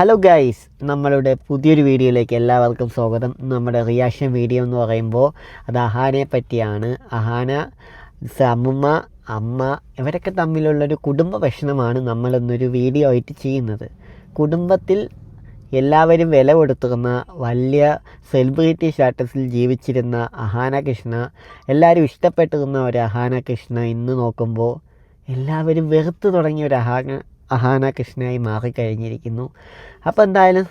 Hello guys, നമ്മളുടെ പുതിയൊരു വീഡിയോയിലേക്ക് എല്ലാവർക്കും സ്വാഗതം. നമ്മുടെ റിയാക്ഷൻ വീഡിയോ എന്ന് പറയുമ്പോൾ അത് അഹാനയെ പറ്റിയാണ്. അഹാന, അമ്മുമ്മ, അമ്മ ഇവരൊക്കെ തമ്മിലുള്ളൊരു കുടുംബ പ്രശ്നമാണ് നമ്മളിന്നൊരു വീഡിയോ ആയിട്ട് ചെയ്യുന്നത്. കുടുംബത്തിൽ എല്ലാവരും വില കൊടുത്തുന്ന വലിയ സെലിബ്രിറ്റി സ്റ്റാറ്റസിൽ ജീവിച്ചിരുന്ന അഹാന കൃഷ്ണ, എല്ലാവരും ഇഷ്ടപ്പെട്ടിരുന്ന ഒരു അഹാന കൃഷ്ണ ഇന്ന് നോക്കുമ്പോൾ എല്ലാവരും വെറുത്ത് തുടങ്ങിയ ഒരു അഹാന കൃഷ്ണയായി മാറിക്കഴിഞ്ഞിരിക്കുന്നു. അപ്പോൾ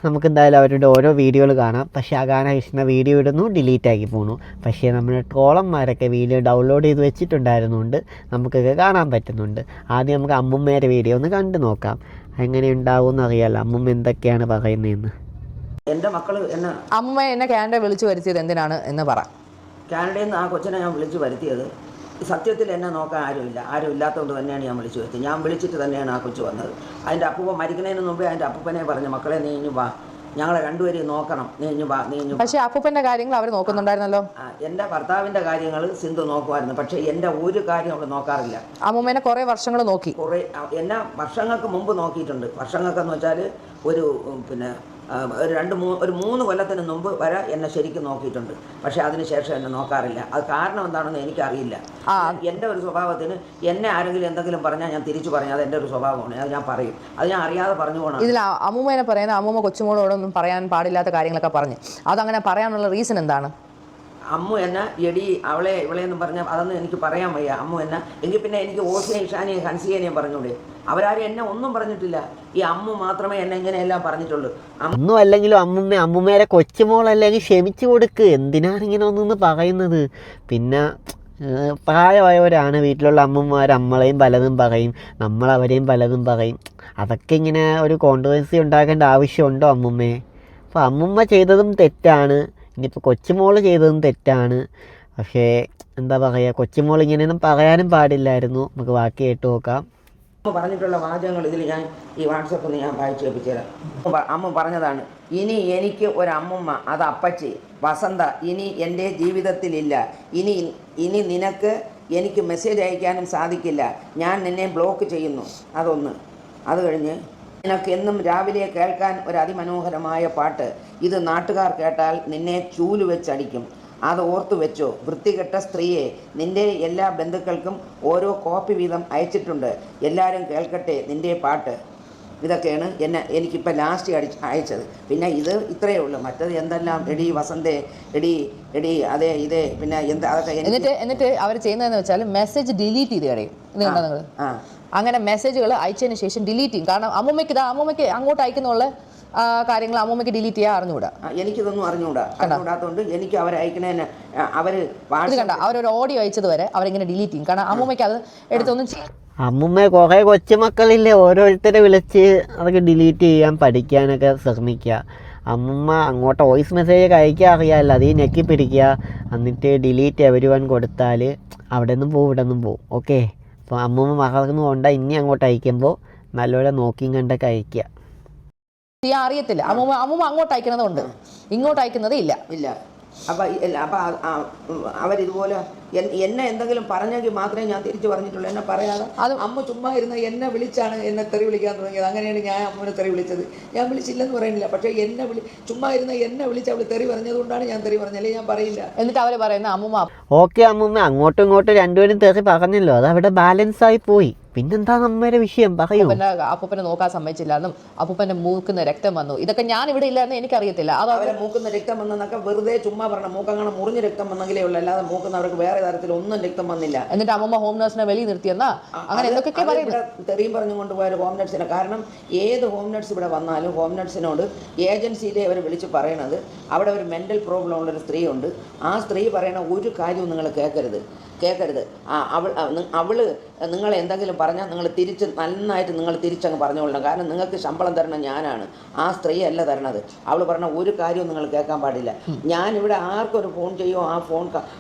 നമുക്കെന്തായാലും അവരുടെ ഓരോ വീഡിയോകൾ കാണാം. പക്ഷേ അഹാന കൃഷ്ണ വീഡിയോ ഇടുന്നു, ഡിലീറ്റാക്കി പോണു. പക്ഷേ നമ്മുടെ ട്രോളന്മാരൊക്കെ വീഡിയോ ഡൗൺലോഡ് ചെയ്ത് വെച്ചിട്ടുണ്ടായിരുന്നുകൊണ്ട് നമുക്കൊക്കെ കാണാൻ പറ്റുന്നുണ്ട്. ആദ്യം നമുക്ക് അമ്മുമ്മയുടെ വീഡിയോ ഒന്ന് കണ്ടു നോക്കാം. എങ്ങനെ ഉണ്ടാവും അറിയാമല്ലോ അമ്മുമ്മ എന്തൊക്കെയാണ് പറയുന്നതെന്ന്. എൻ്റെ മക്കൾ എന്നെ അമ്മ എന്നെ കാനഡ വിളിച്ചു വരുത്തിയത് എന്തിനാണ് എന്ന് പറ. കാനഡയിൽ നിന്ന് ആ കൊച്ചിനെ ഞാൻ വിളിച്ചു വരുത്തിയത് സത്യത്തിൽ എന്നെ നോക്കാൻ ആരും ഇല്ലാത്തതുകൊണ്ട് തന്നെയാണ് ഞാൻ വിളിച്ചു വരുത്തിയത്. ഞാൻ വിളിച്ചിട്ട് തന്നെയാണ് ആ കൊച്ചു വന്നത്. അതിൻ്റെ അപ്പൂപ്പൻ മരിക്കുന്നതിന് മുമ്പേ അതിൻ്റെ അപ്പൂപ്പനെ പറഞ്ഞു, മക്കളെ നീ ഇഞ്ഞു വാ, ഞങ്ങളെ രണ്ടുപേരെയും നോക്കണം, നീ ഇഞ്ഞു വാ. പക്ഷേ അപ്പൂപ്പൻ്റെ കാര്യങ്ങൾ അവർ നോക്കുന്നുണ്ടായിരുന്നല്ലോ. എൻ്റെ ഭർത്താവിൻ്റെ കാര്യങ്ങൾ സിന്ധു നോക്കുമായിരുന്നു. പക്ഷേ എൻ്റെ ഒരു കാര്യം അവൾ നോക്കാറില്ല. അമ്മൂമ്മേനെ കുറേ വർഷങ്ങൾ നോക്കി. എന്നെ വർഷങ്ങൾക്ക് മുമ്പ് നോക്കിയിട്ടുണ്ട്. വർഷങ്ങൾക്കെന്ന് വെച്ചാൽ ഒരു ഒരു 3 കൊല്ലത്തിന് മുമ്പ് വരെ എന്നെ ശരിക്കും നോക്കിയിട്ടുണ്ട്. പക്ഷേ അതിനുശേഷം എന്നെ നോക്കാറില്ല. അത് കാരണം എന്താണെന്ന് എനിക്കറിയില്ല. എൻ്റെ ഒരു സ്വഭാവത്തിന് എന്നെ ആരെങ്കിലും എന്തെങ്കിലും പറഞ്ഞാൽ ഞാൻ തിരിച്ചു പറഞ്ഞു, അത് എൻ്റെ ഒരു സ്വഭാവമാണ്. അത് ഞാൻ പറയും, അത് ഞാൻ അറിയാതെ പറഞ്ഞു പോകണം. ഇതിൽ അമ്മൂമ്മേനെ പറയുന്ന അമ്മൂമ്മ കൊച്ചുമോളോടൊന്നും പറയാൻ പാടില്ലാത്ത കാര്യങ്ങളൊക്കെ പറഞ്ഞ് അതങ്ങനെ പറയാനുള്ള റീസൺ എന്താണ്? അമ്മു എന്നെ എടി അവളെ ഇവളെന്ന് പറഞ്ഞാൽ അതൊന്നും എനിക്ക് പറയാൻ വയ്യ. അമ്മു എന്നെ എങ്കിൽ പിന്നെ എനിക്ക് ഓസിനെയും ഇഷാനെയും ഹൻസിയേനെയും പറഞ്ഞൂടെ? അവരാരും എന്നെ ഒന്നും പറഞ്ഞിട്ടില്ല. ഈ അമ്മു മാത്രമേ എന്നെ ഇങ്ങനെയെല്ലാം പറഞ്ഞിട്ടുള്ളൂ. ഒന്നും അല്ലെങ്കിലും അമ്മുമ്മയുടെ കൊച്ചുമോളല്ലെങ്കിൽ ക്ഷമിച്ചു കൊടുക്ക്. എന്തിനാണ് ഇങ്ങനെ ഒന്നെന്ന് പറയുന്നത്? പിന്നെ പ്രായമായവരാണ് വീട്ടിലുള്ള അമ്മമാർ, നമ്മളെയും പലതും പറയും, നമ്മളവരെയും പലതും പറയും. അതൊക്കെ ഇങ്ങനെ ഒരു കോൺട്രവേഴ്സി ഉണ്ടാക്കേണ്ട ആവശ്യമുണ്ടോ അമ്മുമ്മയെ? അപ്പോൾ അമ്മുമ്മ ചെയ്തതും തെറ്റാണ്, ഇനിയിപ്പോൾ കൊച്ചുമോൾ ചെയ്തതും തെറ്റാണ്. പക്ഷേ എന്താ പറയുക, കൊച്ചുമോൾ ഇങ്ങനെയൊന്നും പറയാനും പാടില്ലായിരുന്നു. നമുക്ക് ബാക്കി കേട്ട് നോക്കാം. അമ്മ പറഞ്ഞിട്ടുള്ള വാചകങ്ങൾ ഇതിൽ ഞാൻ ഈ വാട്സപ്പിൽ ഞാൻ വായിച്ചു കേൾപ്പിച്ചുതരാം. അമ്മ പറഞ്ഞതാണ്, ഇനി എനിക്ക് ഒരമ്മുമ്മ, അത് അപ്പച്ചി വസന്ത ഇനി എൻ്റെ ജീവിതത്തിലില്ല. ഇനി നിനക്ക് എനിക്ക് മെസ്സേജ് അയക്കാനും സാധിക്കില്ല. ഞാൻ നിന്നെ ബ്ലോക്ക് ചെയ്യുന്നു. അതൊന്ന്. അത് കഴിഞ്ഞ് നിനക്ക് എന്നും രാവിലെ കേൾക്കാൻ ഒരു അതിമനോഹരമായ പാട്ട്. ഇത് നാട്ടുകാർ കേട്ടാൽ നിന്നെ ചൂല് വെച്ചടിക്കും. അത് ഓർത്തു വെച്ചോ. വൃത്തികെട്ട സ്ത്രീയെ, നിൻ്റെ എല്ലാ ബന്ധുക്കൾക്കും ഓരോ കോപ്പി വീതം അയച്ചിട്ടുണ്ട്. എല്ലാവരും കേൾക്കട്ടെ നിൻ്റെ പാട്ട്. ഇതൊക്കെയാണ് എനിക്കിപ്പോൾ ലാസ്റ്റ് അയച്ചത്. പിന്നെ ഇത് ഇത്രയേ ഉള്ളൂ. മറ്റത് എന്തെല്ലാം എടി വസന്തേ, എടി അതേ ഇതേ, പിന്നെ അതൊക്കെ എന്നിട്ട് അവർ ചെയ്യുന്നതെന്ന് വെച്ചാൽ മെസ്സേജ് ഡിലീറ്റ് ചെയ്ത് കളയും. ഇത് കണ്ടോ നിങ്ങൾ? അങ്ങനെ മെസ്സേജുകൾ അയച്ചതിന് ശേഷം ഡിലീറ്റ് ചെയ്യും. കാരണം അമ്മൂമ്മയ്ക്ക് അങ്ങോട്ട് അയക്കുന്നുള്ള കാര്യങ്ങൾ അമ്മൂമ്മയ്ക്ക് ഡിലീറ്റ് ചെയ്യാൻ അറിഞ്ഞുകൂടാ. എനിക്കിതൊന്നും അറിഞ്ഞുകൂടാത്തതുകൊണ്ട് എനിക്ക് അവരയക്കണേന് അവരൊരു ഓഡിയോ അയച്ചത് വരെ അവരിങ്ങനെ ഡിലീറ്റ് ചെയ്യും. കാരണം അമ്മൂമ്മയ്ക്ക് അത് എടുത്തൊന്നും ചെയ്യും. അമ്മുമ്മ കുറേ കൊച്ചുമക്കളില്ലേ, ഓരോരുത്തരെ വിളിച്ച് അതൊക്കെ ഡിലീറ്റ് ചെയ്യാൻ പഠിക്കാനൊക്കെ ശ്രമിക്കുക. അമ്മുമ്മ അങ്ങോട്ട് വോയിസ് മെസ്സേജ് അയക്കാൻ അറിയാമല്ലോ, അത് ഞെക്കി പിടിക്കുക, എന്നിട്ട് ഡിലീറ്റ് എവരിവൺ കൊടുത്താൽ അവിടെ നിന്നും പോവും ഇവിടെ നിന്നും പോവും. ഓക്കെ, അപ്പോൾ അമ്മുമ്മ മറന്നു കൊണ്ട ഇനി അങ്ങോട്ട് അയക്കുമ്പോൾ നല്ലപോലെ നോക്കിയും കണ്ടൊക്കെ അയക്കുക. ചെയ്യാൻ അറിയത്തില്ല. അമ്മൂമ്മ അങ്ങോട്ട് അയക്കുന്നതുകൊണ്ട് ഇങ്ങോട്ട് അയക്കുന്നതേ ഇല്ല. അപ്പം അവരിതുപോലെ എന്നെ എന്തെങ്കിലും പറഞ്ഞെങ്കിൽ മാത്രമേ ഞാൻ തിരിച്ചു പറഞ്ഞിട്ടുള്ളൂ. എന്നെ പറയാതെ അമ്മ ചുമ്മാ ഇരുന്ന് എന്നെ വിളിച്ചാണ് എന്നെ തെറി വിളിക്കാൻ തുടങ്ങിയത്. അങ്ങനെയാണ് ഞാൻ അമ്മനെ തെറി വിളിച്ചത്. ഞാൻ വിളിച്ചില്ലെന്ന് പറയുന്നില്ല. പക്ഷേ ചുമ്മാ ഇരുന്ന് എന്നെ വിളിച്ച് അവൾ തെറി പറഞ്ഞതുകൊണ്ടാണ് ഞാൻ തെറി പറഞ്ഞത്, അല്ലെങ്കിൽ ഞാൻ പറയില്ല. എന്നിട്ട് അവർ പറയുന്ന അമ്മൂമ്മ ഓക്കെ അമ്മുമ്മ അങ്ങോട്ടും ഇങ്ങോട്ടും രണ്ടുപേരും തെറി പറഞ്ഞല്ലോ, അത് അവിടെ ബാലൻസ് ആയി പോയി. പിന്നെന്താ നമ്മുടെ വിഷയം പറയൂ. അപ്പൂപ്പനെ നോക്കാൻ സമ്മതിച്ചില്ല എന്നും അപ്പൂപ്പന്റെ മൂക്കുന്ന രക്തം വന്നു, ഇതൊക്കെ ഞാൻ ഇവിടെ ഇല്ലാന്ന് എനിക്കറിയത്തില്ല. അവരെ മൂക്കുന്ന രക്തം വന്നൊക്കെ വെറുതെ ചുമ്മാ പറഞ്ഞ മൂക്കങ്ങനെ മുറിഞ്ഞ രക്തം വന്നെങ്കിലേ ഉള്ളൂ, അല്ലാതെ മൂക്കുന്നവർക്ക് വേറെ തരത്തിൽ ഒന്നും രക്തം വന്നില്ല. എന്നിട്ട് അമ്മൂമ്മ ഹോം നഴ്സിനെ വെളിയിൽ നിർത്തിയെന്നാ അങ്ങനെ എന്തൊക്കെ പറയുന്നത്. തെറിയും പറഞ്ഞു കൊണ്ടുപോയ ഹോം നഴ്സിനെ. കാരണം ഏത് ഹോം നഴ്സ് ഇവിടെ വന്നാലും ഹോം നഴ്സിനോട് ഏജൻസിയിലെ അവർ വിളിച്ച് പറയണത് അവിടെ ഒരു മെൻ്റൽ പ്രോബ്ലം ഉള്ളൊരു സ്ത്രീയുണ്ട്, ആ സ്ത്രീ പറയണ ഒരു കാര്യവും നിങ്ങൾ കേൾക്കരുത്. അവൾ നിങ്ങൾ എന്തെങ്കിലും പറഞ്ഞാൽ നിങ്ങൾ നന്നായിട്ട് നിങ്ങൾ തിരിച്ചങ്ങ് പറഞ്ഞുകൊള്ളണം. കാരണം നിങ്ങൾക്ക് ശമ്പളം തരണം ഞാനാണ്, ആ സ്ത്രീ അല്ല തരണത്. അവൾ പറഞ്ഞ ഒരു കാര്യവും നിങ്ങൾ കേൾക്കാൻ പാടില്ല. ഞാനിവിടെ ആർക്കൊരു ഫോൺ ചെയ്യുമോ ആ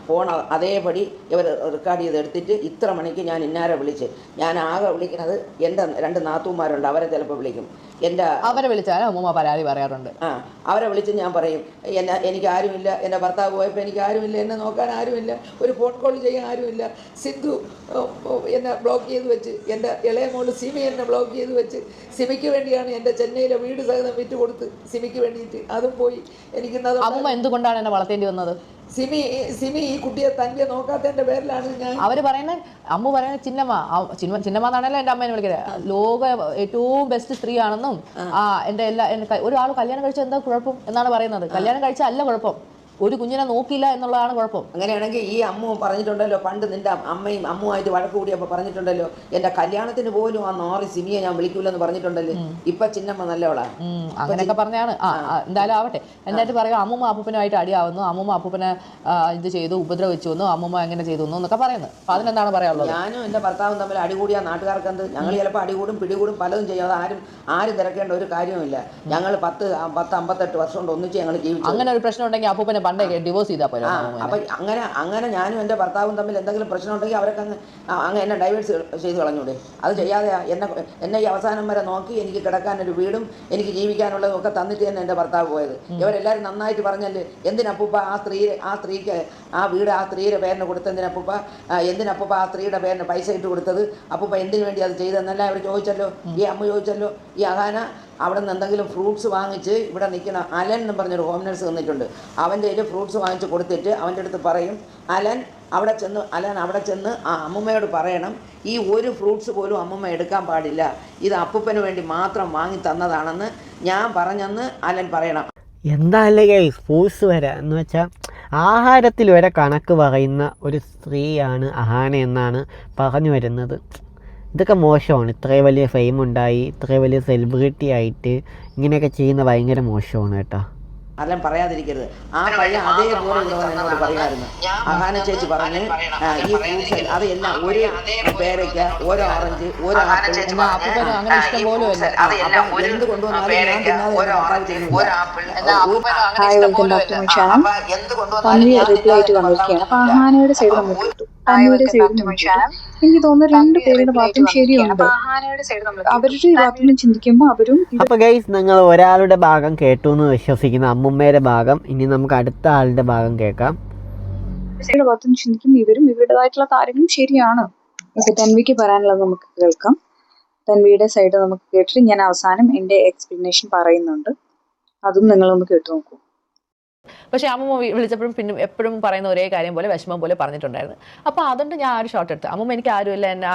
ഫോൺ അതേപടി ഇവർ റെക്കോർഡ് ചെയ്തെടുത്തിട്ട് ഇത്ര മണിക്ക് ഞാൻ ഇന്നാരെ വിളിച്ച്, ഞാൻ ആകെ വിളിക്കുന്നത് എൻ്റെ 2 നാത്തൂമാരുണ്ട്, അവരെ ചിലപ്പോൾ വിളിക്കും. എൻ്റെ അവരെ വിളിച്ചാലും അമ്മൂമ്മ പരാതി പറയാറുണ്ട്. അവരെ വിളിച്ച് ഞാൻ പറയും, എനിക്ക് ആരുമില്ല, എൻ്റെ ഭർത്താവ് പോയപ്പോൾ എനിക്ക് ആരുമില്ല, എന്നെ നോക്കാൻ ആരുമില്ല, ഒരു ഫോൺ കോൾ ചെയ്യാൻ ആരുമില്ല. സിന്ധു എന്നെ ബ്ലോക്ക് ചെയ്ത് വെച്ച്, എൻ്റെ ഇളയ മോള് സിമി എന്നെ ബ്ലോക്ക് ചെയ്ത് വെച്ച്, സിമിക്ക് വേണ്ടിയാണ് എൻ്റെ ചെന്നൈയിലെ വീട് സഹിതം വിറ്റ് കൊടുത്ത് സിമിക്ക് വേണ്ടിയിട്ട്, അതും പോയി. എനിക്കിന്നത് അമ്മൂമ്മ എന്തുകൊണ്ടാണ് എന്നെ വളർത്തേണ്ടി വന്നത്? സിമി ഈ കുട്ടിയെ തനിയെ നോക്കാത്തതിൻ്റെ പേരിലാണ് ഞാൻ. അവര് പറയുന്നത്, അമ്മ പറയുന്നത് ചിന്നമ്മ എന്നാണല്ലോ എൻ്റെ അമ്മേനെ വിളിക്കുന്നത്, ലോക ഏറ്റവും ബെസ്റ്റ് സ്ത്രീ ആണെന്നും എൻ്റെ ഒരാൾ കല്യാണം കഴിച്ചാൽ എന്താ കുഴപ്പം എന്നാണ് പറയുന്നത്. കല്യാണം കഴിച്ചാൽ അല്ല കുഴപ്പം, ഒരു കുഞ്ഞിനെ നോക്കിയില്ല എന്നുള്ളതാണ് കുഴപ്പം. അങ്ങനെയാണെങ്കിൽ ഈ അമ്മ പറഞ്ഞിട്ടുണ്ടല്ലോ, പണ്ട് നിന്റെ അമ്മയും അമ്മുമായിട്ട് വഴക്ക് കൂടിയപ്പോൾ പറഞ്ഞിട്ടുണ്ടല്ലോ, എൻ്റെ കല്യാണത്തിന് പോലും ആ നാറി സിമിയെ ഞാൻ വിളിക്കൂലെന്ന് പറഞ്ഞിട്ടുണ്ടല്ലോ. ഇപ്പൊ ചിന്നമ്മ നല്ലവളാണ് അങ്ങനെയൊക്കെ പറഞ്ഞാണ്. എന്തായാലും ആവട്ടെ. എന്നിട്ട് പറയുക അമ്മൂമ്മ അപ്പൂപ്പനുമായിട്ട് അടിയാവുന്നു, അമ്മൂമ്മ അപ്പൂപ്പനെ ഇത് ചെയ്തു, ഉപദ്രവിച്ചു വന്നു, അമ്മൂമ്മ എങ്ങനെ ചെയ്തു എന്നൊക്കെ പറയുന്നത്. അപ്പൊ അതിനെന്താണ് പറയാനുള്ളത്? ഞാനും എൻ്റെ ഭർത്താവും തമ്മിൽ അടികൂടിയ നാട്ടുകാർക്ക് എന്ത്, ഞങ്ങൾ ചിലപ്പോൾ അടികൂടും പിടികൂടും പലതും ചെയ്യും. അത് ആരും തിരക്കേണ്ട ഒരു കാര്യവുമില്ല. ഞങ്ങൾ 10-58 വർഷം കൊണ്ട് ഒന്നിച്ച് ഞങ്ങൾ ജീവിച്ചു. അങ്ങനെ ഒരു പ്രശ്നം ഉണ്ടെങ്കിൽ അപ്പൂപ്പനെ പണ്ടേ ഡിവോഴ്സ് ചെയ്താൽ പോലെ. അപ്പം അങ്ങനെ ഞാനും എൻ്റെ ഭർത്താവും തമ്മിൽ എന്തെങ്കിലും പ്രശ്നം ഉണ്ടെങ്കിൽ അവരൊക്കെ അങ്ങ് എന്നെ ഡൈവേഴ്സ് ചെയ്ത് കളഞ്ഞൂടെ? അത് ചെയ്യാതെ എന്നെ ഈ അവസാനം വരെ നോക്കി എനിക്ക് കിടക്കാനൊരു വീടും എനിക്ക് ജീവിക്കാനുള്ളതും ഒക്കെ തന്നിട്ട് തന്നെ എൻ്റെ ഭർത്താവ് പോയത്. ഇവരെല്ലാവരും നന്നായിട്ട് പറഞ്ഞല്ലേ, എന്തിനപ്പൂപ്പ ആ സ്ത്രീക്ക് ആ വീട് ആ സ്ത്രീയുടെ പേരിന് കൊടുത്തെന്തിനപ്പൂപ്പ, എന്തിനപ്പൂപ്പ ആ സ്ത്രീയുടെ പേരിന് പൈസ ഇട്ട് കൊടുത്തത്, അപ്പൂപ്പ എന്തിനു വേണ്ടി അത് ചെയ്തതെന്നെല്ലാം അവർ ചോദിച്ചല്ലോ. ഈ അമ്മ ചോദിച്ചല്ലോ. ഈ അഹാന അവിടെ നിന്ന് എന്തെങ്കിലും ഫ്രൂട്ട്സ് വാങ്ങിച്ച് ഇവിടെ നിൽക്കുന്ന അലൻ എന്ന് പറഞ്ഞൊരു ഹോം നഴ്സ് വന്നിട്ടുണ്ട്, അവൻ്റെ കയ്യിൽ ഫ്രൂട്ട്സ് വാങ്ങിച്ച് കൊടുത്തിട്ട് അവൻ്റെ അടുത്ത് പറയും, അലൻ അവിടെ ചെന്ന് ആ അമ്മൂമ്മയോട് പറയണം, ഈ ഒരു ഫ്രൂട്ട്സ് പോലും അമ്മൂമ്മ എടുക്കാൻ പാടില്ല, ഇത് അപ്പൂപ്പന് വേണ്ടി മാത്രം വാങ്ങി തന്നതാണെന്ന് ഞാൻ പറഞ്ഞെന്ന് അലൻ പറയണം. എന്താല്ലേ ഗൈസ്, ഫ്രൂട്ട്സ് വരെ എന്ന് വെച്ചാൽ ആഹാരത്തിൽ വരെ കണക്ക് പറയുന്ന ഒരു സ്ത്രീയാണ് അഹാന എന്നാണ് പറഞ്ഞു വരുന്നത്. ഇതൊക്കെ മോശമാണ്. ഇത്രയും വലിയ ഫെയിം ഉണ്ടായി, ഇത്രയും വലിയ സെലിബ്രിറ്റി ആയിട്ട് ഇങ്ങനെയൊക്കെ ചെയ്യുന്ന ഭയങ്കര മോശമാണ് കേട്ടോ. അലൻ പറയാതിരിക്കരുത്. ആ പയ്യൻ അതേപോലെ എന്നോട് പറയായിരുന്നു. അഹാന ചേച്ചി പറഞ്ഞ് ഈ ഫ്രൂട്ട്സ് അത് എല്ലാം ഒരു പേരയ്ക്ക, ഒരു ഓറഞ്ച്, ഒരു ആപ്പിൾ, എന്ത് കൊണ്ടുവന്നാലും ഞാൻ എനിക്ക് തോന്നുന്നു രണ്ട് പേരുടെ ഭാഗത്തും ശരിയുണ്ട്. അവരുടെ ഭാഗത്തുനിന്ന് ചിന്തിക്കുമ്പോൾ അവരും. അപ്പൊ ഗൈസ്, നിങ്ങൾ ഒരാളുടെ ഭാഗം കേട്ടു എന്ന് വിശ്വസിക്കുന്ന അമ്മുമ്മയുടെ ഭാഗം, ഇനി നമുക്ക് അടുത്ത ആളുടെ ഭാഗം കേൾക്കാം. ഭാഗത്തുനിന്ന് ചിന്തിക്കുമ്പോൾ ഇവരും ഇവരുടേതായിട്ടുള്ള കാര്യങ്ങളും ശരിയാണ്. തൻവിക്ക് പറയാനുള്ളത് നമുക്ക് കേൾക്കാം. തൻവിയുടെ സൈഡ് നമുക്ക് കേട്ടിട്ട് ഞാൻ അവസാനം എൻ്റെ എക്സ്പ്ലനേഷൻ പറയുന്നുണ്ട്, അതും നിങ്ങളൊന്ന് കേട്ടു നോക്കൂ. പക്ഷേ അമ്മൂമ്മ വിളിച്ചപ്പോഴും പിന്നെ എപ്പോഴും പറയുന്ന ഒരേ കാര്യം പോലെ വിഷമം പോലെ പറഞ്ഞിട്ടുണ്ടായിരുന്നു. അപ്പോൾ അതുകൊണ്ട് ഞാൻ ആ ഒരു ഷോട്ട് എടുത്തു. അമ്മൂമ്മ എനിക്ക് ആരുമില്ല, എന്നെ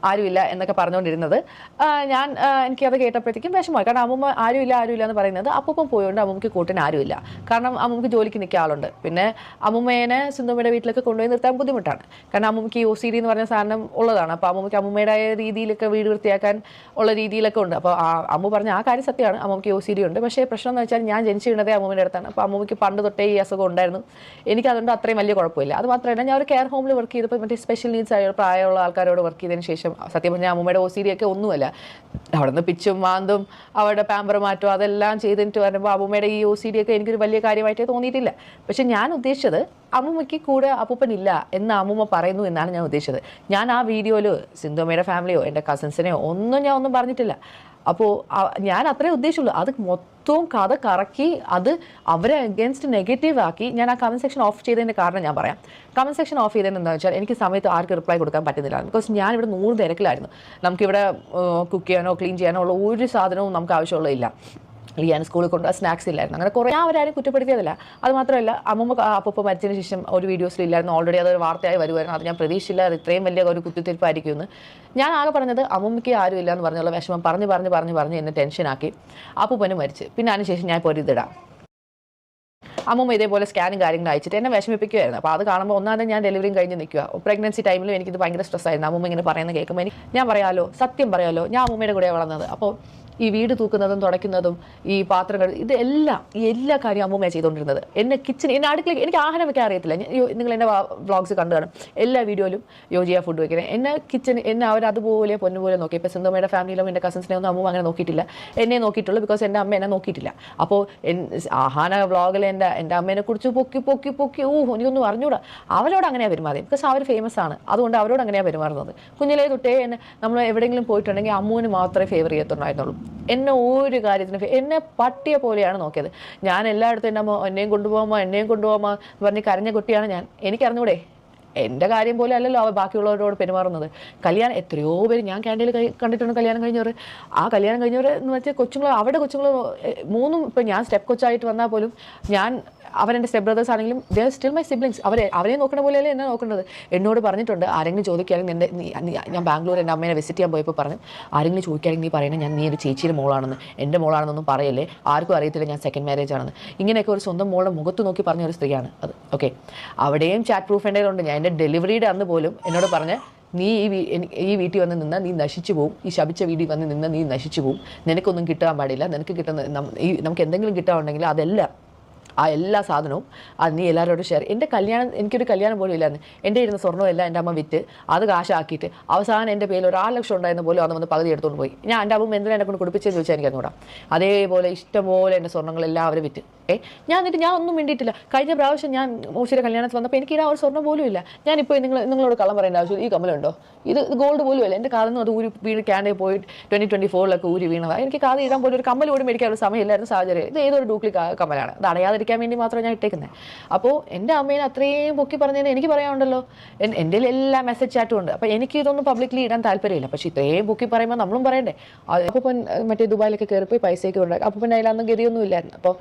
ആരുമില്ല എന്നൊക്കെ പറഞ്ഞുകൊണ്ടിരുന്നത് എനിക്കത് കേട്ടപ്പോഴത്തേക്കും വിഷമമായി. കാരണം അമ്മൂമ്മ ആരുമില്ല എന്ന് പറയുന്നത് അപ്പൂപ്പം പോയോണ്ട് അമ്മൂമ്മയ്ക്ക് കൂട്ടിന് ആരുമില്ല. കാരണം അമ്മൂമ്മയ്ക്ക് ജോലിക്ക് നിൽക്കുക ആളുണ്ട്. പിന്നെ അമ്മൂമ്മേനെ സിന്ധുമ്മയുടെ വീട്ടിലൊക്കെ കൊണ്ടുപോയി നിർത്താൻ ബുദ്ധിമുട്ടാണ്. കാരണം അമ്മൂമ്മയ്ക്ക് OCD എന്ന് പറഞ്ഞ സാധനം ഉള്ളതാണ്. അപ്പോൾ അമ്മൂമ്മയ്ക്ക് അമ്മൂമ്മയുടെ രീതിയിലൊക്കെ വീട് വൃത്തിയാക്കാൻ ഉള്ള രീതിയിലൊക്കെ ഉണ്ട്. അപ്പോൾ അമ്മു പറഞ്ഞ ആ കാര്യം സത്യമാണ്, അമ്മൂമ്മയ്ക്ക് OCD ഉണ്ട്. പക്ഷേ പ്രശ്നം എന്ന് വെച്ചാൽ ഞാൻ ജനിച്ചു വീണതേ അമ്മൂമ്മയുടെ അടുത്താണ്. അപ്പോൾ അമ്മൂമ്മയ്ക്ക് പണ്ട് തൊട്ടേ ഈ അസുഖം ഉണ്ടായിരുന്നു. എനിക്കതുകൊണ്ട് അത്രയും വലിയ കുഴപ്പമില്ല. അത് മാത്രമല്ല, ഞാൻ ഒരു കെയർ ഹോമിൽ വർക്ക് ചെയ്തപ്പോൾ മറ്റേ സ്പെഷ്യൽ നീഡ്സ് ആയ പ്രായമുള്ള ആൾക്കാരോട് വർക്ക് ചെയ്തതിന് ശേഷം സത്യം പറഞ്ഞാൽ അമ്മൂമ്മയുടെ OCD ഒക്കെ ഒന്നുമല്ല. അവിടെ നിന്ന് പിച്ചും മാന്തും അവരുടെ പാമ്പർ മാറ്റും അതെല്ലാം ചെയ്തിട്ട് വരുമ്പോൾ അമ്മൂമ്മയുടെ ഈ OCD ഒക്കെ എനിക്കൊരു വലിയ കാര്യമായിട്ടേ തോന്നിയിട്ടില്ല. പക്ഷെ ഞാൻ ഉദ്ദേശിച്ചത് അമ്മൂമ്മയ്ക്ക് കൂടെ അപ്പൂപ്പനില്ല എന്ന് അമ്മൂമ്മ പറയുന്നു എന്നാണ് ഞാൻ ഉദ്ദേശിച്ചത്. ഞാൻ ആ വീഡിയോയിൽ സിന്ധുമ്മയുടെ ഫാമിലിയോ എൻ്റെ കസിൻസിനെയോ ഒന്നും പറഞ്ഞിട്ടില്ല. അപ്പോൾ ഞാൻ അത്രേ ഉദ്ദേശിച്ചുള്ളൂ. അത് മൊത്തവും കഥ കറക്കി അത് അവരെ അഗേൻസ്റ്റ് നെഗറ്റീവ് ആക്കി ഞാൻ ആ കമൻറ്റ് സെക്ഷൻ ഓഫ് ചെയ്തതിൻ്റെ കാരണം ഞാൻ പറയാം. കമൻറ്റ് സെക്ഷൻ ഓഫ് ചെയ്തതെന്ന് എന്താ വെച്ചാൽ എനിക്ക് സമയത്ത് ആർക്ക് റിപ്ലൈ കൊടുക്കാൻ പറ്റുന്നില്ല. ബിക്കോസ് ഞാനിവിടെ 100 തിരക്കിലായിരുന്നു. നമുക്കിവിടെ കുക്ക് ചെയ്യാനോ ക്ലീൻ ചെയ്യാനോ ഉള്ള ഒരു സാധനവും നമുക്ക് ആവശ്യമുള്ളതില്ല. ലിയാൻ സ്കൂളിൽ കൊണ്ട് സ്നാക്സ് ഇല്ലായിരുന്നു. അങ്ങനെ കുറേ അവരാരും കുറ്റപ്പെടുത്തിയതല്ല. അത് മാത്രമല്ല, അമ്മൂമ്മ അപ്പൂപ്പ മരിച്ചതിന് ശേഷം ഒരു വീഡിയോസിലില്ലായിരുന്നു. ഓൾറെഡി അതൊരു വാർത്തയായി വരുമായിരുന്നു. അത് ഞാൻ പ്രതീക്ഷിച്ചില്ല അത് ഇത്രയും വലിയ ഒരു കുത്തിത്തിരിപ്പായിരിക്കുമെന്ന്. ഞാൻ ആകെ പറഞ്ഞത് അമ്മൂമ്മയ്ക്ക് ആരുമില്ല എന്ന് പറഞ്ഞുള്ള വിഷമം പറഞ്ഞ് എന്നെ ടെൻഷനാക്കി. അപ്പൂപ്പനും മരിച്ച്. പിന്നെ അതിനുശേഷം ഞാൻ ഇപ്പോൾ ഇതിടാം. അമ്മൂമ്മ ഇതേപോലെ സ്കാനും കാര്യങ്ങളും അയച്ചിട്ട് എന്നെ വിഷമിപ്പിക്കുമായിരുന്നു. അപ്പോൾ അത് കാണുമ്പോൾ ഒന്നാമത് ഞാൻ ഡെലിവറിയും കഴിഞ്ഞ് നിൽക്കുക. പ്രഗ്നൻസി ടൈമിലും എനിക്കിത് ഭയങ്കര സ്ട്രെസ്സായിരുന്നു. അമ്മൂമ്മ ഇങ്ങനെ പറയുന്നത് കേൾക്കുമ്പോൾ ഞാൻ പറയാമല്ലോ, സത്യം പറയാമല്ലോ, ഞാൻ അമ്മൂമ്മയുടെ കൂടെ വളർന്നത്. അപ്പോൾ ഈ വീട് തൂക്കുന്നതും തുടയ്ക്കുന്നതും ഈ പാത്രങ്ങൾ ഇതെല്ലാം എല്ലാ കാര്യം അമ്മൂമ്മയാണ് ചെയ്തുകൊണ്ടിരുന്നത്. എന്നെ അടുക്കളയിൽ എനിക്ക് ആഹാരം വെക്കാൻ അറിയത്തില്ല. നിങ്ങൾ എൻ്റെ വ്ളോഗ്സ് കണ്ടു കാണും. എല്ലാ വീഡിയോയിലും യോജിയ ഫുഡ് വയ്ക്കുന്നത് എന്നെ അവരതുപോലെ പൊന്നുപോലെ നോക്കി. ഇപ്പോൾ സിന്ധുമ്മയുടെ ഫാമിലിയിലും എൻ്റെ കസിൻസിനെ ഒന്നും അമ്മൂമ്മ അങ്ങനെ നോക്കിയിട്ടില്ല. എന്നെ നോക്കിയിട്ടുള്ളൂ. ബിക്കോസ് എൻ്റെ അമ്മ എന്നെ നോക്കിയിട്ടില്ല. അപ്പോൾ ആഹാന വ്ളോഗിൽ എൻ്റെ അമ്മേനെ കുറിച്ച് പൊക്കി എനിക്കൊന്നും അറിഞ്ഞൂടാ. അവരോട് അങ്ങനെയാണ് പെരുമാറിയത്. ബിക്കോസ് അവർ ഫേമസ് ആണ്. അതുകൊണ്ട് അവരോട് അങ്ങനെയാണ് പെരുമാറുന്നത്. കുഞ്ഞിലേ തൊട്ടേ നമ്മൾ എവിടെയെങ്കിലും പോയിട്ടുണ്ടെങ്കിൽ അമ്മൂന് മാത്രമേ ഫേവർ ചെയ്യത്തുണ്ടായിരുന്നുള്ളൂ. എന്നെ ഒരു കാര്യത്തിനും എന്നെ പട്ടിയെ പോലെയാണ് നോക്കിയത്. ഞാൻ എല്ലായിടത്തും എൻ്റെ അമ്മ എന്നെയും കൊണ്ടുപോകാമോ പറഞ്ഞ് കരഞ്ഞ കുട്ടിയാണ് ഞാൻ. എനിക്കറിഞ്ഞൂടെ എൻ്റെ കാര്യം പോലെ അല്ലല്ലോ അവർ ബാക്കിയുള്ളവരോട് പെരുമാറുന്നത്. കല്യാണം എത്രയോ പേര് ഞാൻ ക്യാൻറ്റീനിൽ കണ്ടിട്ടുണ്ട് കല്യാണം കഴിഞ്ഞവർ. ആ കല്യാണം കഴിഞ്ഞവർ എന്ന് വെച്ചാൽ കൊച്ചുങ്ങൾ അവിടെ കൊച്ചുങ്ങൾ മൂന്നും ഇപ്പം ഞാൻ സ്റ്റെപ്പ് കൊച്ചായിട്ട് വന്നാൽ പോലും ഞാൻ അവരെൻ്റെ സ്റ്റെപ്പ് ബ്രദേഴ്സ് ആണെങ്കിലും they are still my siblings. അവരെ നോക്കണ പോലെയല്ലേ എന്നെ നോക്കേണ്ടത്. എന്നോട് പറഞ്ഞിട്ടുണ്ട് ആരെങ്കിലും ചോദിക്കുകയാണെങ്കിൽ ഞാൻ ബാംഗ്ലൂർ എൻ്റെ അമ്മേനെ വിസിറ്റ് ചെയ്യാൻ പോയപ്പോൾ പറഞ്ഞു ആരെങ്കിലും ചോദിക്കുകയാണെങ്കിൽ നീ പറയണേ നീ ഒരു ചേച്ചിയുടെ മോളാണെന്ന്, എൻ്റെ മോളാണെന്നൊന്നും പറയല്ലേ, ആർക്കും അറിയത്തില്ല ഞാൻ സെക്കൻഡ് മാരേജ് ആണെന്ന്. ഇങ്ങനെയൊക്കെ ഒരു സ്വന്തം മോളുടെ മുഖത്ത് നോക്കി പറഞ്ഞ ഒരു സ്ത്രീയാണ് അത്. ഓക്കെ, അവിടെയും ചാറ്റ് പ്രൂഫ് എൻ്റെ ഉണ്ട്. ഞാൻ എൻ്റെ ഡെലിവറിയുടെ അന്ന് പോലും എന്നോട് പറഞ്ഞ് നീ ഈ വീട്ടിൽ വന്ന് നിന്നാൽ നീ നശിച്ചു പോവും, ഈ ശപിച്ച വീട്ടിൽ വന്ന് നിന്നാൽ നീ നശിച്ചു പോവും, നിനക്കൊന്നും കിട്ടാൻ പാടില്ല, നിനക്ക് കിട്ടുന്ന നമുക്ക് എന്തെങ്കിലും കിട്ടാനുണ്ടെങ്കിൽ അതെല്ലാം ആ എല്ലാ സാധനവും അത് നീ എല്ലാവരോടും ഷെയർ. എൻ്റെ കല്യാണം എനിക്കൊരു കല്യാണം പോലും ഇല്ലായിരുന്നു. എൻ്റെ ഇരുന്ന സ്വർണ്ണമെല്ലാം എൻ്റെ അമ്മ വിറ്റ് അത് കാശാക്കിയിട്ട് അവസാനം എൻ്റെ പേരിൽ 1 ലക്ഷം ഉണ്ടായിരുന്ന പോലും അന്ന് വന്ന് പകുതി എടുത്തുകൊണ്ട് പോയി. ഞാൻ എൻ്റെ അമ്മ എന്തിനാ എന്നെ കൊണ്ട് കുടിപ്പിച്ചെന്ന് ചോദിച്ചാൽ എനിക്ക് അറിഞ്ഞൂടാ. അതേപോലെ ഇഷ്ടംപോലെ എൻ്റെ സ്വർണ്ണങ്ങളെല്ലാം അവർ വിറ്റ്. ഞാൻ ഒന്നും വേണ്ടിയിട്ടില്ല. കഴിഞ്ഞ പ്രാവശ്യം ഞാൻ മൂശിയുടെ കല്യാണത്തിൽ വന്നപ്പോൾ എനിക്ക് ഇടാൻ ഒരു സ്വർണ്ണം പോലും ഇല്ല. ഞാനിപ്പോൾ നിങ്ങളോട് കള്ളം പറയേണ്ട ആവശ്യം ഈ കമ്മലുണ്ടോ, ഇത് ഗോൾഡ് പോലും അല്ല. എൻ്റെ കാതിൽ നിന്ന് അത് വീട് ക്യാൻഡേ പോയി 2024 ഊരി വീണതാണ്. എനിക്ക് കാത് ഇടാൻ പോലും ഒരു കമ്മൽ കൂടി മേടിക്കാൻ ഒരു സമയമില്ലായിരുന്നു സാഹചര്യം. ഇത് ഏതൊരു ഡൂപ്ലി കമ്മലാണ്, അത് അടയാതിരിക്കാൻ വേണ്ടി മാത്രം ഞാൻ ഇട്ടേക്കുന്നത്. അപ്പോൾ എൻ്റെ അമ്മേനെ അത്രയും പൊക്കി പറഞ്ഞതിന് എനിക്ക് പറയാനുണ്ടല്ലോ. എൻ്റെ എല്ലാ മെസ്സേജ് ചാറ്റും ഉണ്ട്. അപ്പോൾ എനിക്ക് ഇതൊന്നും പബ്ലിക്കലി ഇടാൻ താല്പര്യമില്ല. പക്ഷേ ഇത്രയും പൊക്കി പറയുമ്പോൾ നമ്മളും പറയണ്ടേ. അപ്പോൾ മറ്റേ ദുബായിലൊക്കെ കയറിപ്പോയി പൈസയൊക്കെ ഉണ്ടാക്കി. അപ്പോൾ അതിലൊന്നും ഗതിയൊന്നും ഇല്ലായിരുന്നു. അപ്പോൾ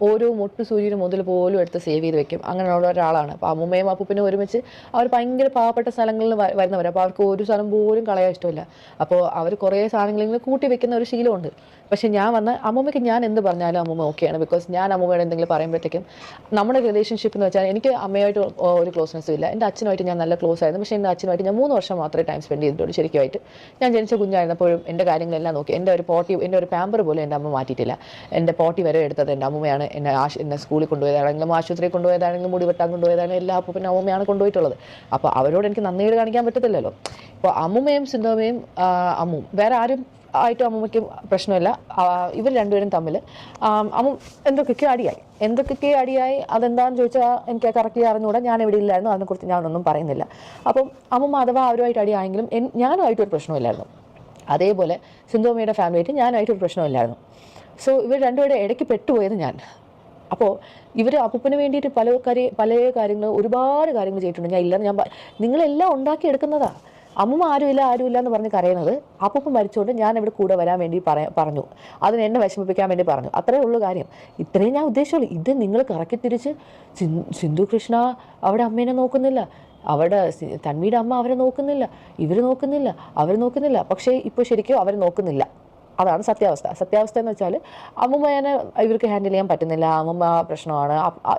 ഓരോ മുട്ടു സൂര്യന് മുതൽ പോലും എടുത്ത് സേവ് ചെയ്ത് വെക്കും. അങ്ങനെയുള്ള ഒരാളാണ്. അപ്പോൾ അമ്മൂമ്മയും അപ്പൂപ്പനും ഒരുമിച്ച് അവർ ഭയങ്കര പാവപ്പെട്ട സ്ഥലങ്ങളിൽ വരുന്നവർ. അപ്പോൾ അവർക്ക് ഒരു സ്ഥലം പോലും കളയാൻ ഇഷ്ടമില്ല. അപ്പോൾ അവർ കുറേ സാധനങ്ങളിങ്ങനെ കൂട്ടി വെക്കുന്ന ഒരു ശീലമുണ്ട്. പക്ഷേ ഞാൻ വന്ന് അമ്മൂമ്മയ്ക്ക് ഞാൻ എന്ത് പറഞ്ഞാലും അമ്മൂമ്മ ഓക്കെയാണ്. ബിക്കോസ് ഞാൻ അമ്മൂമ്മയോട് എന്തെങ്കിലും പറയുമ്പോഴത്തേക്കും നമ്മുടെ റിലേഷൻഷിപ്പ് എന്ന് വെച്ചാൽ എനിക്ക് അമ്മയായിട്ട് ഒരു ക്ലോസ്നെസ്സും ഇല്ല. എൻ്റെ അച്ഛനുമായിട്ട് ഞാൻ നല്ല ക്ലോസ് ആയിരുന്നു. പക്ഷേ എൻ്റെ അച്ഛനുമായിട്ട് ഞാൻ 3 വർഷം മാത്രമേ ടൈം സ്പെൻഡ് ചെയ്തിട്ടുള്ളൂ ശരിക്കുമായിട്ട്. ഞാൻ ജനിച്ച കുഞ്ഞായിരുന്നപ്പോഴും എൻ്റെ കാര്യങ്ങളെല്ലാം നോക്കി. എൻ്റെ ഒരു പാമ്പർ പോലും എൻ്റെ അമ്മ മാറ്റിയിട്ടില്ല. എൻ്റെ പോട്ടി വരെ എടുത്തത് എൻ്റെ അമ്മയാണ്. എന്നെ സ്കൂളിൽ കൊണ്ടുപോയതാണെങ്കിലും ആശുപത്രിയിൽ കൊണ്ടുപോയതാണെങ്കിലും മുടി വെട്ടാൻ കൊണ്ടുപോയതാണെങ്കിലും എല്ലാ അപ്പൂപ്പനും അമ്മയാണ് കൊണ്ടുപോയിട്ടുള്ളത്. അപ്പോൾ അവരോട് എനിക്ക് നന്ദിയോട് കാണിക്കാൻ പറ്റത്തില്ലല്ലോ. ഇപ്പോൾ അമ്മുമ്മയും സിന്ധുമ്മയും അമ്മും വേറെ ആരും ആയിട്ടും അമ്മൂമ്മയ്ക്ക് പ്രശ്നമില്ല. ഇവർ രണ്ടുപേരും തമ്മിൽ എന്തൊക്കെ അടിയായി. അതെന്താണെന്ന് ചോദിച്ചാൽ എനിക്ക് കറക്റ്റ്ലി അറിഞ്ഞുകൂടാ. ഞാൻ എവിടെ ഇല്ലായിരുന്നു, അതിനെക്കുറിച്ച് ഞാനൊന്നും പറയുന്നില്ല. അപ്പം അമ്മൂമ്മ അഥവാ അവരുമായിട്ട് അടിയായെങ്കിലും ഞാനുമായിട്ടൊരു പ്രശ്നമില്ലായിരുന്നു. അതേപോലെ സിന്ധുമ്മയുടെ ഫാമിലിയായിട്ട് ഞാനായിട്ടൊരു പ്രശ്നമില്ലായിരുന്നു. സോ ഇവർ രണ്ടുപേരുടെ ഇടയ്ക്ക് പെട്ടുപോയത് ഞാൻ. അപ്പോൾ ഇവർ അപ്പൂപ്പന് വേണ്ടിയിട്ട് പല കാര്യങ്ങൾ ഒരുപാട് കാര്യങ്ങൾ ചെയ്തിട്ടുണ്ട്. ഞാൻ ഇല്ലെന്ന് നിങ്ങളെല്ലാം ഉണ്ടാക്കിയെടുക്കുന്നതാണ്. അമ്മൂമ്മ ആരുമില്ല എന്ന് പറഞ്ഞ് കരയുന്നത് അപ്പൂപ്പൻ മരിച്ചുകൊണ്ട് ഞാൻ ഇവിടെ കൂടെ വരാൻ വേണ്ടി പറഞ്ഞു. അതിന് എന്നെ വിഷമിപ്പിക്കാൻ വേണ്ടി പറഞ്ഞു. അത്രേ ഉള്ളൂ കാര്യം. ഇത്രയും ഞാൻ ഉദ്ദേശിച്ചുള്ളൂ. ഇത് നിങ്ങൾ കറക്കി തിരിച്ച് സിന്ധു കൃഷ്ണ അവിടെ അമ്മേനെ നോക്കുന്നില്ല, അവിടെ തന്മയുടെ അമ്മ അവരെ നോക്കുന്നില്ല, അവർ നോക്കുന്നില്ല. പക്ഷേ ഇപ്പോൾ ശരിക്കും അവർ നോക്കുന്നില്ല. അതാണ് സത്യാവസ്ഥ എന്ന് വെച്ചാൽ അമ്മൂമ്മേനെ ഇവർക്ക് ഹാൻഡിൽ ചെയ്യാൻ പറ്റുന്നില്ല. അമ്മൂമ്മ പ്രശ്നമാണ്.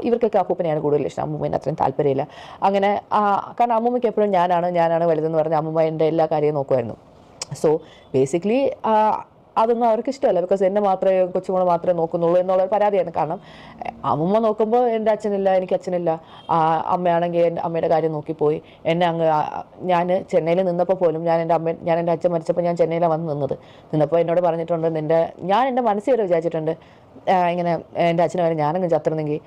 ഇവർക്കൊക്കെ അപ്പൂപ്പനെയാണ് കൂടുതൽ ഇഷ്ടം. അമ്മൂമ്മേനെ അത്രയും താല്പര്യമില്ല. അങ്ങനെ കാരണം അമ്മൂമ്മയ്ക്ക് എപ്പോഴും ഞാനാണ് വലുതെന്ന് പറഞ്ഞ് അമ്മൂമ്മ എൻ്റെ എല്ലാ കാര്യവും നോക്കുമായിരുന്നു. സോ ബേസിക്കലി അതൊന്നും അവർക്ക് ഇഷ്ടമല്ല. ബിക്കോസ് എന്നെ മാത്രമേ കൊച്ചുമോളെ മാത്രമേ നോക്കുന്നുള്ളൂ എന്നുള്ളൊരു പരാതിയാണ്. കാരണം അമ്മൂമ്മ നോക്കുമ്പോൾ എൻ്റെ അച്ഛനില്ല, എനിക്ക് അച്ഛനില്ല. അമ്മയാണെങ്കിൽ അമ്മയുടെ കാര്യം നോക്കിപ്പോയി. എന്നെ ഞാൻ ചെന്നൈയിൽ നിന്നപ്പോൾ പോലും ഞാൻ എൻ്റെ അച്ഛൻ മരിച്ചപ്പോൾ ഞാൻ ചെന്നൈയിലാണ് വന്ന് നിന്നപ്പോൾ എന്നോട് പറഞ്ഞിട്ടുണ്ട് ഞാൻ എൻ്റെ മനസ്സിൽ വരെ വിചാരിച്ചിട്ടുണ്ട് ഇങ്ങനെ എൻ്റെ അച്ഛനെ വരെ ഞാനങ്ങ് ചത്തിരുന്നെങ്കിൽ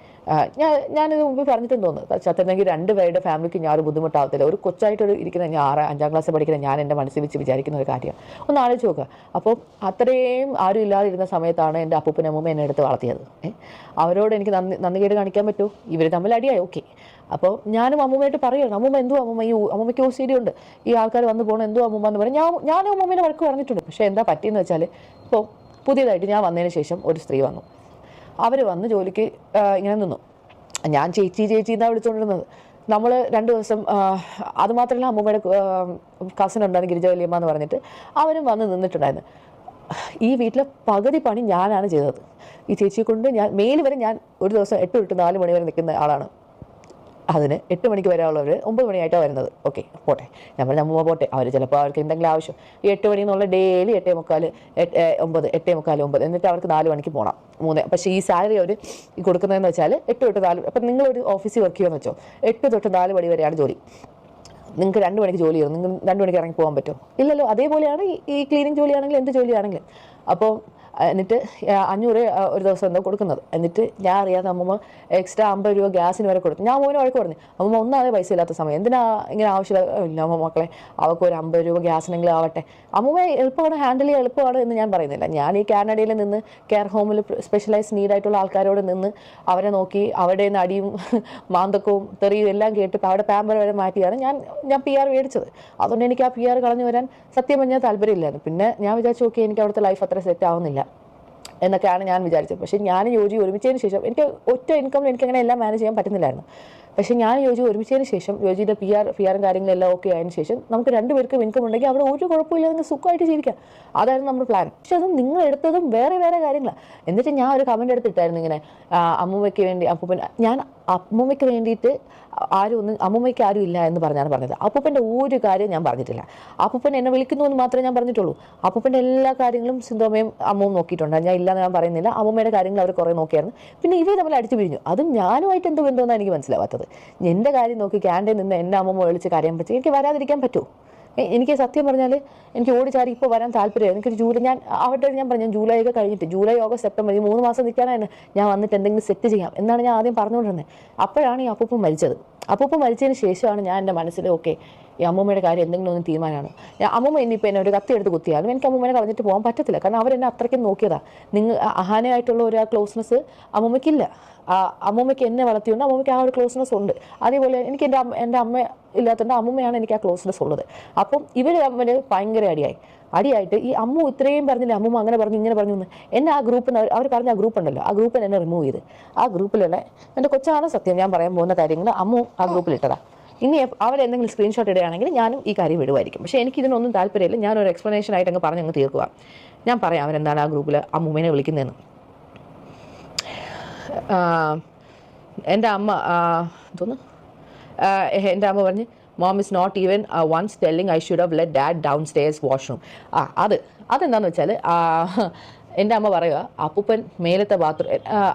ഞാനിത് മുമ്പ് പറഞ്ഞിട്ടും തോന്നുന്നു ചത്തിരുന്നെങ്കിൽ 2 പേരുടെ ഫാമിലിക്ക് ഞാൻ ഒരു ബുദ്ധിമുട്ടാവത്തില്ല. ഒരു കൊച്ചായിട്ടൊരു ഇരിക്കുന്ന ഞാൻ 5ാം ക്ലാസ്സിൽ പഠിക്കുന്ന ഞാൻ എൻ്റെ മനസ്സിൽ വെച്ച് വിചാരിക്കുന്ന ഒരു കാര്യമാണ്. ഒന്ന് ആലോചിച്ച് നോക്കുക. അപ്പോൾ അത്രയും ആരും ഇല്ലാതിരുന്ന സമയത്താണ് എൻ്റെ അപ്പൂപ്പനും അമ്മൂമ്മ എന്നെ എടുത്ത് വളർത്തിയത്. അവരോട് എനിക്ക് നന്ദി കേട് കാണിക്കാൻ പറ്റുമോ? ഇവർ തമ്മിൽ അടിയായി, ഓക്കെ. അപ്പോൾ ഞാനും അമ്മൂമ്മയായിട്ട് പറയുകയാണ്, അമ്മൂമ്മ എന്തോ അമ്മൂമ്മയ്ക്ക് OCD ഉണ്ട്, ഈ ആൾക്കാർ വന്ന് പോകണം, എന്തോ അമ്മൂമ്മ എന്ന് പറയും. ഞാനും അമ്മൂമ്മേനെ വഴക്ക് പറഞ്ഞിട്ടുണ്ട്. പക്ഷേ എന്താ പറ്റിയെന്ന് വെച്ചാൽ ഇപ്പോൾ പുതിയതായിട്ട് ഞാൻ വന്നതിന് ശേഷം ഒരു സ്ത്രീ വന്നു. അവർ വന്ന് ജോലിക്ക് ഇങ്ങനെ നിന്നു. ഞാൻ ചേച്ചി എന്നാണ് വിളിച്ചുകൊണ്ടിരുന്നത്. നമ്മൾ 2 ദിവസം അതുമാത്രമല്ല അമ്മൂമ്മയുടെ കസിൻ ഉണ്ടായിരുന്നു ഗിരിജ വലിയമ്മ എന്ന് പറഞ്ഞിട്ട് അവരും വന്ന് നിന്നിട്ടുണ്ടായിരുന്നു. ഈ വീട്ടിലെ പകുതി പണി ഞാനാണ് ചെയ്തത്. ഈ ചേച്ചിയെ കൊണ്ട് ഞാൻ മെയിൽ വരെ ഞാൻ ഒരു ദിവസം 8 തൊട്ട് 4 മണി വരെ നിൽക്കുന്ന ആളാണ്. അതിന് 8 മണിക്ക് വരാനുള്ളവർ 9 മണിയായിട്ടാണ് വരുന്നത്. ഓക്കെ, പോട്ടെ, നമ്മൾ അമ്മൂമ്മ പോട്ടെ. അവർ ചിലപ്പോൾ അവർക്ക് എന്തെങ്കിലും ആവശ്യം ഈ 8 മണി എന്നുള്ള ഡെയിലി 8:45, 9 എന്നിട്ട് അവർക്ക് 4 മണിക്ക് പോകണം 3. പക്ഷേ ഈ സാലറി അവർ കൊടുക്കുന്നതെന്ന് വെച്ചാൽ 8 തൊട്ട് 4. അപ്പം നിങ്ങളൊരു ഓഫീസിൽ വർക്ക് ചെയ്യുമെന്ന് വെച്ചോ, 8 തൊട്ട് 4 മണി വരെയാണ് ജോലി. നിങ്ങൾക്ക് 2 മണിക്ക് ജോലി ചെയ്യും, നിങ്ങൾ 2 മണിക്ക് ഇറങ്ങി പോകാൻ പറ്റുമോ? ഇല്ലല്ലോ. അതേപോലെയാണ് ഈ ക്ലീനിങ് ജോലിയാണെങ്കിലും എന്ത് ജോലിയാണെങ്കിലും. അപ്പോൾ എന്നിട്ട് 500 ഒരു ദിവസം എന്തോ കൊടുക്കുന്നത്. എന്നിട്ട് ഞാൻ അറിയാതെ അമ്മമ്മ എക്സ്ട്രാ 50 രൂപ ഗ്യാസിന് വരെ കൊടുത്തു. ഞാൻ അമ്മൂനെ വഴക്ക് പറഞ്ഞു, അമ്മമ്മ ഒന്നാമതേ പൈസ ഇല്ലാത്ത സമയം എന്തിനാ ഇങ്ങനെ ആവശ്യമില്ല അമ്മ മക്കളെ, അവർക്ക് ഒരു 50 രൂപ ഗ്യാസിനെങ്കിലും ആവട്ടെ. അമ്മൂമ്മ എളുപ്പമാണ്, ഹാൻഡിൽ ചെയ്യാൻ എളുപ്പമാണ് എന്ന് ഞാൻ പറയുന്നില്ല. ഞാൻ ഈ കാനഡയിൽ നിന്ന് കെയർ ഹോമിൽ സ്പെഷ്യലൈസ് നീഡായിട്ടുള്ള ആൾക്കാരോട് നിന്ന് അവരെ നോക്കി അവരുടെ നിന്ന് അടിയും മാന്തക്കവും തെറിയും എല്ലാം കേട്ട് അവിടെ പാമ്പർ വരെ മാറ്റിയാണ് ഞാൻ PR മേടിച്ചത്. അതുകൊണ്ട് എനിക്ക് ആ PR കളഞ്ഞു വരാൻ സത്യം പറഞ്ഞാൽ താല്പര്യമില്ലായിരുന്നു. പിന്നെ ഞാൻ വിചാരിച്ചു ഓക്കെ എനിക്ക് അവിടുത്തെ ലൈഫ് അത്ര സെറ്റ് ആവുന്നില്ല എന്നൊക്കെയാണ് ഞാൻ വിചാരിച്ചത്. പക്ഷേ ഞാൻ യോജി ഒരുമിച്ചതിന് ശേഷം എനിക്ക് ഒറ്റ ഇൻകമിൽ എനിക്കങ്ങനെ എല്ലാം മാനേജ് ചെയ്യാൻ പറ്റുന്നില്ലായിരുന്നു. പക്ഷേ ഞാൻ യോജി ഒരുമിച്ചതിന് ശേഷം യോജിയുടെ പിആറും കാര്യങ്ങളെല്ലാം ഓക്കെ ആയതിനു ശേഷം നമുക്ക് 2 പേർക്കും ഇൻകം ഉണ്ടെങ്കിൽ അവിടെ ഒരു കുഴപ്പമില്ല, നിങ്ങൾക്ക് സുഖമായിട്ട് ജീവിക്കാം. അതായിരുന്നു നമ്മുടെ പ്ലാൻ. പക്ഷെ അതും നിങ്ങൾ എടുത്തതും വേറെ കാര്യങ്ങളാണ്. എന്നിട്ട് ഞാൻ ഒരു കമൻ്റ് എടുത്തിട്ടായിരുന്നു ഇങ്ങനെ അമ്മൂമ്മയ്ക്ക് വേണ്ടി ഞാൻ അമ്മൂമ്മയ്ക്ക് വേണ്ടിയിട്ട് അമ്മൂമ്മയ്ക്ക് ആരും ഇല്ല എന്ന് പറഞ്ഞാണ് പറഞ്ഞത്. അപ്പൂപ്പൻ്റെ ഒരു കാര്യം ഞാൻ പറഞ്ഞിട്ടില്ല. അപ്പൂപ്പൻ എന്നെ വിളിക്കുന്നു എന്ന് മാത്രമേ ഞാൻ പറഞ്ഞിട്ടുള്ളൂ. അപ്പൂപ്പൻ്റെ എല്ലാ കാര്യങ്ങളും സിന്ധോമയും അമ്മവും നോക്കിയിട്ടുണ്ട്. ഞാൻ ഇല്ലാന്ന് ഞാൻ പറയുന്നില്ല. അമ്മൂമ്മയുടെ കാര്യങ്ങൾ അവർ കുറേ നോക്കിയായിരുന്നു. പിന്നെ ഇവർ തമ്മിൽ അടിച്ചു പിരിഞ്ഞു. അതും ഞാനുമായിട്ട് എന്ത് ബന്ധമെന്നാണ് എനിക്ക് മനസ്സിലാവാത്തത്. എൻ്റെ കാര്യം നോക്കി ക്യാൻറ്റീൻ നിന്ന് എൻ്റെ അമ്മമ്മ വിളിച്ച് കരയാൻ പറ്റും, എനിക്ക് വരാതിരിക്കാൻ പറ്റുമോ? എനിക്ക് സത്യം പറഞ്ഞാൽ എനിക്ക് ഓടിച്ചാടി ഇപ്പോൾ വരാൻ താല്പര്യമാണ്. എനിക്കൊരു ഞാൻ പറഞ്ഞു ജൂലൈ ഒക്കെ കഴിഞ്ഞിട്ട് ജൂലൈ ഓഗസ്റ്റ് സെപ്റ്റംബർ ഈ 3 മാസം നിൽക്കാനാണ് ഞാൻ വന്നിട്ട് എന്തെങ്കിലും സെറ്റ് ചെയ്യാം എന്നാണ് ഞാൻ ആദ്യം പറഞ്ഞുകൊണ്ടിരുന്നത്. അപ്പോഴാണ് ഈ അപ്പൂപ്പൻ മരിച്ചത്. അപ്പൂപ്പൻ മരിച്ചതിന് ശേഷമാണ് ഞാൻ എൻ്റെ മനസ്സിൽ ഓക്കെ ഈ അമ്മൂമ്മയുടെ കാര്യം എന്തെങ്കിലും ഒന്ന് തീരുമാനമാണ്. അമ്മൂമ്മ ഇനിയിപ്പോൾ എന്നെ ഒരു കത്തി എടുത്ത് കുത്തിയാലും എനിക്ക് അമ്മൂമ്മനെ കളഞ്ഞിട്ട് പോകാൻ പറ്റത്തില്ല. കാരണം അവരെന്നെ അത്രയ്ക്കും നോക്കിയതാണ്. അഹാനയായിട്ടുള്ള ഒരു ക്ലോസ്നെസ് അമ്മൂമ്മയ്ക്കില്ല. അമ്മൂമ്മയ്ക്ക് എന്നെ വളർത്തിയുണ്ട്, അമ്മൂമ്മയ്ക്ക് ആ ഒരു ക്ലോസ്നെസ് ഉണ്ട്. അതേപോലെ എനിക്ക് എൻ്റെ അമ്മ ഇല്ലാത്തതുകൊണ്ട് അമ്മൂമ്മയാണ് എനിക്ക് ആ ക്ലോസ്നെസ് ഉള്ളത്. അപ്പം ഇവർ തമ്മിൽ ഭയങ്കര അടിയായിട്ട് ഈ അമ്മു ഇത്രയും പറഞ്ഞില്ല, അമ്മൂമ്മ അങ്ങനെ പറഞ്ഞു ഇങ്ങനെ പറഞ്ഞു എന്ന് എന്നെ ആ ഗ്രൂപ്പിൽ അവർ പറഞ്ഞ ആ ഗ്രൂപ്പ് ഉണ്ടല്ലോ, ആ ഗ്രൂപ്പിൽ എന്നെ റിമൂവ് ചെയ്ത് ആ ഗ്രൂപ്പിലുള്ള എൻ്റെ കൊച്ചാണ് സത്യം ഞാൻ പറയാൻ പോകുന്ന കാര്യങ്ങൾ അമ്മു ആ ഗ്രൂപ്പിലിട്ടതാണ്. ഇനി അവരെന്തെങ്കിലും സ്ക്രീൻഷോട്ട് ഇടുകയാണെങ്കിൽ ഞാനും ഈ കാര്യം വിടുമായിരിക്കും. പക്ഷേ എനിക്കിതിനൊന്നും താല്പര്യമില്ല. ഞാനൊരു എക്സ്പ്ലനേഷൻ ആയിട്ട് അങ്ങ് പറഞ്ഞങ്ങ് തീർക്കുക. ഞാൻ പറയാം അവരെന്താണ് ആ ഗ്രൂപ്പിൽ അമ്മൂമ്മേനെ വിളിക്കുന്നതെന്ന്. എൻ്റെ അമ്മ എൻ്റെ അമ്മ പറഞ്ഞ് mom is not even once telling I should have let dad downstairs washroom. അതെന്താണെന്ന് വെച്ചാൽ എൻ്റെ അമ്മ പറയുക അപ്പൂപ്പൻ മേലത്തെ ബാത്റൂം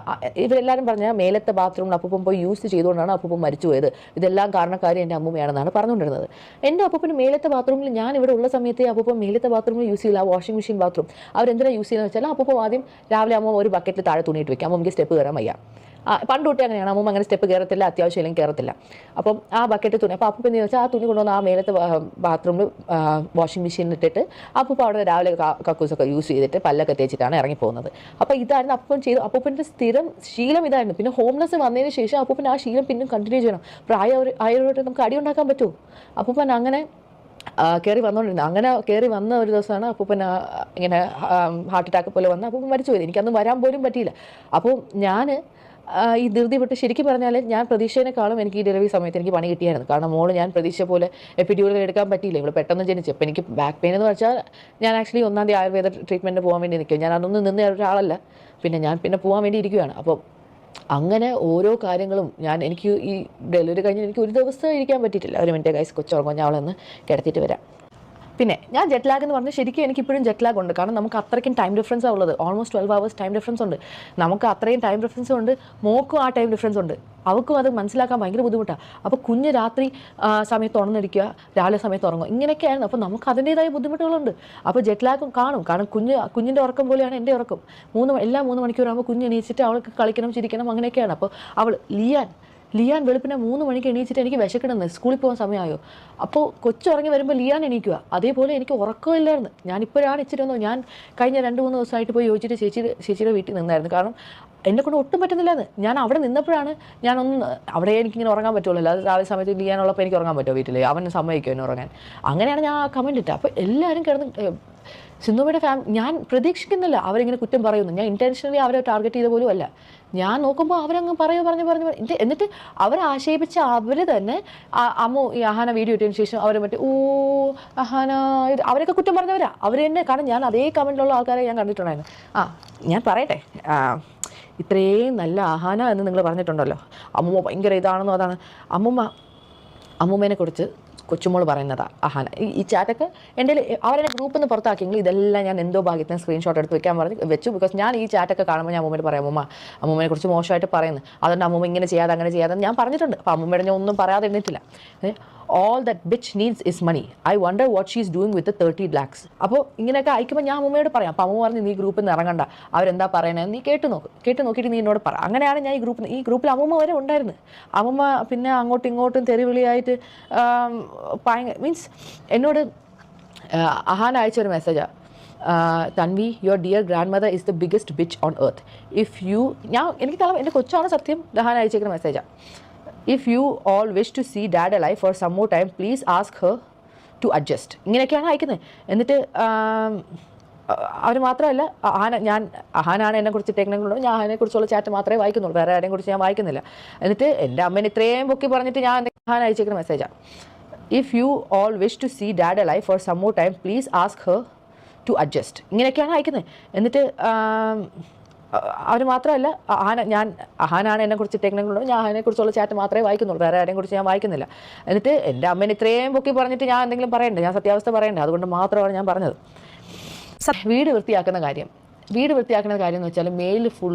ഇവരെല്ലാവരും പറഞ്ഞാൽ മേലത്തെ ബാത്റൂമിൽ അപ്പൂപ്പൻ പോയി യൂസ് ചെയ്തുകൊണ്ടാണ് അപ്പൂപ്പൻ മരിച്ചു പോയത്. ഇതെല്ലാം കാരണക്കാരി എൻ്റെ അമ്മൂമ്മയാണെന്നാണ് പറഞ്ഞുകൊണ്ടിരുന്നത്. എൻ്റെ അപ്പൂപ്പന് മേലത്തെ ബാത്റൂമിൽ ഞാൻ ഇവിടെ ഉള്ള സമയത്ത് അപ്പൂപ്പൻ മേലത്തെ ബാത്റൂമിൽ യൂസ് ചെയ്യില്ല. ആ വാഷിംഗ് മെഷീൻ ബാത്റൂം അവരെന്തിനാണ് യൂസ് ചെയ്യുന്നത് വെച്ചാൽ അപ്പൂപ്പൻ ആദ്യം രാവിലെ അമ്മ ഒരു ബക്കറ്റിൽ താഴെ തുണിയിട്ട് വെക്കാം. അമ്മയ്ക്ക് സ്റ്റെപ്പ് കയറാൻ വയ്യ. പണ്ട് തൊട്ടേ അങ്ങനെയാണ്. അമ്മൂമ്മ അങ്ങനെ സ്റ്റെപ്പ് കയറത്തില്ല, അത്യാവശ്യം ഇല്ലെങ്കിൽ കയറത്തില്ല. അപ്പം ആ ബക്കറ്റ് തുണി അപ്പോൾ അപ്പൂപ്പൻ എന്ന് വെച്ചാൽ ആ തുണി കൊണ്ടുവന്ന് ആ മേലത്തെ ബാത്റൂമിൽ വാഷിംഗ് മെഷീനിൽ ഇട്ടിട്ട് അപ്പൂപ്പ അവിടെ രാവിലെ കക്കൂസൊക്കെ യൂസ് ചെയ്തിട്ട് പല്ലൊക്കെ തേച്ചിട്ടാണ് ഇറങ്ങിപ്പോകുന്നത്. അപ്പോൾ ഇതായിരുന്നു അപ്പൂപ്പൻ ചെയ്തു. അപ്പൂപ്പൻ്റെ സ്ഥിരം ശീലം ഇതായിരുന്നു. പിന്നെ ഹോംലെസ് വന്നതിന് ശേഷം അപ്പൂപ്പൻ ആ ശീലം പിന്നും കണ്ടിന്യൂ ചെയ്യണം. പ്രായമായവരോട്ട് നമുക്ക് അടി ഉണ്ടാക്കാൻ പറ്റുമോ? അപ്പൂപ്പൻ അങ്ങനെ കയറി വന്നുകൊണ്ടിരുന്നത്. അങ്ങനെ കയറി വന്ന ഒരു ദിവസമാണ് അപ്പൂപ്പൻ ഇങ്ങനെ ഹാർട്ട് അറ്റാക്ക് പോലെ വന്ന് അപ്പൂപ്പൻ മരിച്ചു പോയത്. എനിക്കന്ന് വരാൻ പോലും പറ്റിയില്ല. അപ്പോൾ ഞാൻ ഈ ധൃതി വിട്ട് ശരിക്കും പറഞ്ഞാൽ ഞാൻ പ്രതീക്ഷേനേക്കാളും എനിക്ക് ഈ ഡെലിവറി സമയത്ത് എനിക്ക് പണി കിട്ടിയായിരുന്നു. കാരണം മോള് ഞാൻ പ്രതീക്ഷ പോലെ എപ്പിഡ്യൂറൽ എടുക്കാൻ പറ്റിയില്ല. ഇവിടെ പെട്ടെന്ന് ജനിച്ചു. അപ്പോൾ എനിക്ക് ബാക്ക് പെയിൻ എന്ന് വെച്ചാൽ ഞാൻ ആക്ച്വലി 1ാം തീയതി ആയുർവേദ ട്രീറ്റ്മെൻറ്റ് പോകാൻ വേണ്ടി നിൽക്കും. ഞാൻ അതൊന്നും നിന്ന് ഒരാളല്ല. പിന്നെ പോകാൻ വേണ്ടി ഇരിക്കുകയാണ്. അപ്പോൾ അങ്ങനെ ഓരോ കാര്യങ്ങളും എനിക്ക് ഈ ഡെലിവറി കഴിഞ്ഞ് എനിക്ക് ഒരു ദിവസം ഇരിക്കാൻ പറ്റിയിട്ടില്ല. ഒരു മിനിറ്റ് ഗൈസ് കൊച്ചുറങ്ങും, ഞാൻ അവളൊന്ന് കിടത്തിയിട്ട് വരാം. പിന്നെ ഞാൻ ജെറ്റ് ലാഗ് എന്ന് പറഞ്ഞാൽ ശരിക്കും എനിക്കിപ്പോഴും ജെറ്റ് ലാഗ് ഉണ്ട്. കാരണം നമുക്ക് അത്രയ്ക്കും ടൈം ഡിഫറൻസാണ് ഉള്ളത്. ഓൾമോസ്റ്റ് 12 hours ടൈം ഡിഫറൻസ് ഉണ്ട്. നമുക്ക് അത്രയും ടൈം ഡിഫറൻസ് ഉണ്ട്. മോക്കും ആ ടൈം ഡിഫറൻസ് ഉണ്ട്. അവൾക്കും അത് മനസ്സിലാക്കാൻ ഭയങ്കര ബുദ്ധിമുട്ടാണ്. അപ്പോൾ കുഞ്ഞ് രാത്രി സമയത്ത് ഉണർന്നിരിക്കുക, രാവിലെ സമയത്ത് ഉറങ്ങും, ഇങ്ങനെയൊക്കെയായിരുന്നു. അപ്പോൾ നമുക്ക് അതിൻ്റേതായ ബുദ്ധിമുട്ടുകളുണ്ട്. അപ്പോൾ ജെറ്റ് ലാഗും കാണും. കാരണം കുഞ്ഞിൻ്റെ ഉറക്കം പോലെയാണ് എൻ്റെ ഉറക്കം. 3 മണിക്കൂറാകുമ്പോൾ കുഞ്ഞ് എണീച്ചിട്ട് അവൾക്ക് കളിക്കണം, ചിരിക്കണം, അങ്ങനെയൊക്കെയാണ്. അപ്പോൾ അവൾ ലിയാൻ വെളുപ്പിനെ 3 മണിക്ക് എണീച്ചിട്ട് എനിക്ക് വിശക്കണമെന്ന്, സ്കൂളിൽ പോകാൻ സമയമായോ. അപ്പോൾ കൊച്ചുറങ്ങി വരുമ്പോൾ ലിയാൻ എണീക്കുക. അതേപോലെ എനിക്ക് ഉറക്കമില്ലായിരുന്നു. ഞാനിപ്പോഴാണ് ഇച്ചിരി ഞാൻ കഴിഞ്ഞ 2-3 ദിവസമായിട്ട് പോയി യോജിച്ചിട്ട് ചേച്ചിയുടെ വീട്ടിൽ നിന്നായിരുന്നു. കാരണം എന്നെക്കൊണ്ട് ഒട്ടും പറ്റുന്നില്ലായിരുന്നു. ഞാൻ അവിടെ നിന്നപ്പോഴാണ് അവിടെ എനിക്കിങ്ങനെ ഉറങ്ങാൻ പറ്റുള്ളൂ. അല്ലാതെ രാവിലെ സമയത്ത് ലിയാനുള്ളപ്പോൾ എനിക്ക് ഉറങ്ങാൻ പറ്റുമോ വീട്ടിൽ? അവനെ സമ്മതിക്കുമോ എന്നെ ഉറങ്ങാൻ? അങ്ങനെയാണ് ഞാൻ ആ കമൻറ്റ് ഇട്ടത്. അപ്പോൾ എല്ലാവരും കിടന്ന് സിന്ധുമ്മയുടെ ഞാൻ പ്രതീക്ഷിക്കുന്നില്ല അവരിങ്ങനെ കുറ്റം പറയുന്നു. ഞാൻ ഇൻറ്റൻഷനലി അവരെ ടാർഗറ്റ് ചെയ്ത പോലും അല്ല. ഞാൻ നോക്കുമ്പോൾ അവരങ്ങ് പറഞ്ഞു എന്നിട്ട് അവരെ ആക്ഷേപിച്ച് അവർ തന്നെ അമ്മു ഈ അഹാന വീഡിയോ ഇട്ടതിന് ശേഷം അവർ മറ്റേ അഹാന അവരൊക്കെ കുറ്റം പറഞ്ഞവരാ അവർ തന്നെ. കാരണം ഞാൻ അതേ കമൻറ്റിലുള്ള ആൾക്കാരെ ഞാൻ കണ്ടിട്ടുണ്ടായിരുന്നു. ഞാൻ പറയട്ടെ, ഇത്രയും നല്ല അഹാന എന്ന് നിങ്ങൾ പറഞ്ഞിട്ടുണ്ടല്ലോ, അമ്മൂമ്മ ഭയങ്കര ഇതാണെന്നോ അതാണ്. അമ്മൂമ്മേനെ കുറിച്ച് കൊച്ചുമോൾ പറയുന്നതാണ് അഹാന. ഈ ചാറ്റൊക്കെ എൻ്റെ അവരെന്നെ ഗ്രൂപ്പിൽ നിന്ന് പുറത്താക്കിയെങ്കിൽ ഇതെല്ലാം ഞാൻ എന്തോ ഭാഗ്യത്തിന് സ്ക്രീൻഷോട്ട് എടുത്ത് വെച്ചു. ബിക്കോസ് ഞാൻ ഈ ചാറ്റൊക്കെ കാണുമ്പോൾ ഞാൻ അമ്മൂമ്മയോട് പറയാം, അമ്മൂമ്മയെ കുറിച്ച് മോശമായിട്ട് പറയുന്നത്, അതുകൊണ്ട് അമ്മൂമ്മ ഇങ്ങനെ ചെയ്യാതെ അങ്ങനെ ചെയ്യാതെ ഞാൻ പറഞ്ഞിട്ടുണ്ട്. അപ്പോൾ അമ്മൂമ്മയുടെ ഞാൻ ഒന്നും പറയാതെ എണ്ണിട്ടില്ല. all that bitch needs is money. I wonder what she's doing with the 30 lakhs. അപ്പോൾ ഇങ്ങനെയൊക്കെ അയക്കുമ്പോൾ ഞാൻ അമ്മയോട് പറയാം. അപ്പോൾ അമ്മ പറഞ്ഞ് നീ ഗ്രൂപ്പിൽ നിന്ന് ഇറങ്ങണ്ട, അവരെന്താ പറയണത് നീ കേട്ട് നോക്കിയിട്ട് നീ എന്നോട് പറ. അങ്ങനെയാണ് ഞാൻ ഈ ഗ്രൂപ്പിൽ അമ്മമ്മ വരെ ഉണ്ടായിരുന്നു. അമ്മമ്മ പിന്നെ അങ്ങോട്ടും ഇങ്ങോട്ടും തെറിവിളിയായിട്ട് മീൻസ് എന്നോട് അഹാന അയച്ചൊരു മെസ്സേജാണ്, Tanvi your dear grand mother is the biggest bitch on earth. If you എനിക്ക് തല എൻ്റെ കൊച്ചാണ് സത്യം അഹാന അയച്ചേക്കുന്ന മെസ്സേജാണ്. If you all wish to see dad alive for some more time, please ask her to adjust. ഇങ്ങനെയൊക്കെയാണ് അയക്കുന്നത്. എന്നിട്ട് അവർ മാത്രമല്ല അഹാനാണ് എന്നെക്കുറിച്ച് ഇട്ടേക്കുന്നുള്ളൂ. ഞാൻ അഹാനെക്കുറിച്ചുള്ള ചാറ്റ് മാത്രമേ വായിക്കുന്നുള്ളൂ, വേറെ ആരെയും കുറിച്ച് ഞാൻ വായിക്കുന്നില്ല. എന്നിട്ട് എൻ്റെ അമ്മേനെ ഇത്രയും പൊക്കി പറഞ്ഞിട്ട് ഞാൻ അഹാന അയച്ചേക്കുന്ന മെസ്സേജാണ്, if you all wish to see dad alive for some more time please ask her to adjust. ഇങ്ങനെയൊക്കെയാണ് അയക്കുന്നത്. എന്നിട്ട് അവർ മാത്രമല്ല അഹാനാണ് എന്നെക്കുറിച്ച് ഇട്ടേക്കുന്നുള്ളൂ. ഞാൻ അഹാനെക്കുറിച്ചുള്ള ചാറ്റ് മാത്രമേ വായിക്കുന്നുള്ളൂ, വേറെ ആരെയും കുറിച്ച് ഞാൻ വായിക്കുന്നില്ല. എന്നിട്ട് എൻ്റെ അമ്മേനെ ഇത്രയും പൊക്കി പറഞ്ഞിട്ട് ഞാൻ എന്തെങ്കിലും പറയണ്ടേ, ഞാൻ സത്യാവസ്ഥ പറയണ്ടേ, അതുകൊണ്ട് മാത്രമാണ് ഞാൻ പറഞ്ഞത്. വീട് വൃത്തിയാക്കുന്ന കാര്യം എന്ന് വെച്ചാൽ മെയിൽ ഫുൾ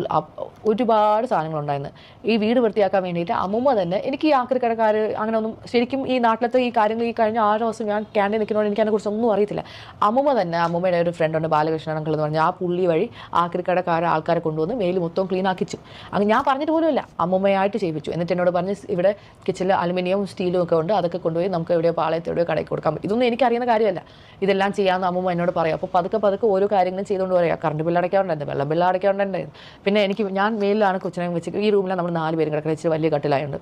ഒരുപാട് സാധനങ്ങളുണ്ടായിരുന്നു. ഈ വീട് വൃത്തിയാക്കാൻ വേണ്ടിയിട്ട് അമ്മൂമ്മ തന്നെ, എനിക്ക് ഈ ആക്രിക്കടക്കാർ അങ്ങനെയൊന്നും ശരിക്കും ഈ നാട്ടിലത്തെ ഈ കാര്യങ്ങൾ ഈ കഴിഞ്ഞ 6 ദിവസം ഞാൻ ക്യാൻറ്റീൻ നിൽക്കുന്നതുകൊണ്ട് എനിക്ക് അതിനെക്കുറിച്ച് ഒന്നും അറിയത്തില്ല. അമ്മൂമ്മയുടെ ഒരു ഫ്രണ്ടുണ്ട് ബാലകൃഷ്ണൻ അങ്കിൾ എന്ന് പറഞ്ഞാൽ, ആ പുള്ളി വഴി ആൾക്കാരെ കൊണ്ടുവന്ന് മെയിൽ മൊത്തം ക്ലീൻ ആക്കിച്ചു. അങ്ങനെ ഞാൻ പറഞ്ഞിട്ട് പോലുമില്ല, അമ്മൂമ്മയായിട്ട് ചെയ്യിപ്പിച്ചു. എന്നിട്ട് എന്നോട് പറഞ്ഞ് ഇവിടെ കിച്ചണിൽ അലുമിനിയം സ്റ്റീലും ഒക്കെ ഉണ്ട്, അതൊക്കെ കൊണ്ടുപോയി നമുക്ക് എവിടെയോ പാളയത്ത് എവിടെയോ കടയ്ക്ക് കൊടുക്കാൻ പറ്റും. ഇതൊന്നും എനിക്കറിയുന്ന കാര്യമല്ല, ഇതെല്ലാം ചെയ്യാമെന്ന് അമ്മൂമ്മ എന്നോട് പറയാം. അപ്പോൾ പതുക്കെ ഓരോ കാര്യങ്ങളും ചെയ്തുകൊണ്ട് പറയാം. കറണ്ട് ബില്ല് അടയ്ക്കാറുണ്ടായിരുന്നു, വെള്ളം ബില്ല് അടയ്ക്കാറുണ്ടായിരുന്നു. പിന്നെ ഞാൻ മെയിലാണ് കൊച്ചിനെ വെച്ച് ഈ റൂമിലാണ് നമ്മൾ 4 പേരും കിടക്കുന്നത്, ഇച്ചിരി വലിയ കട്ടിലായുണ്ട്.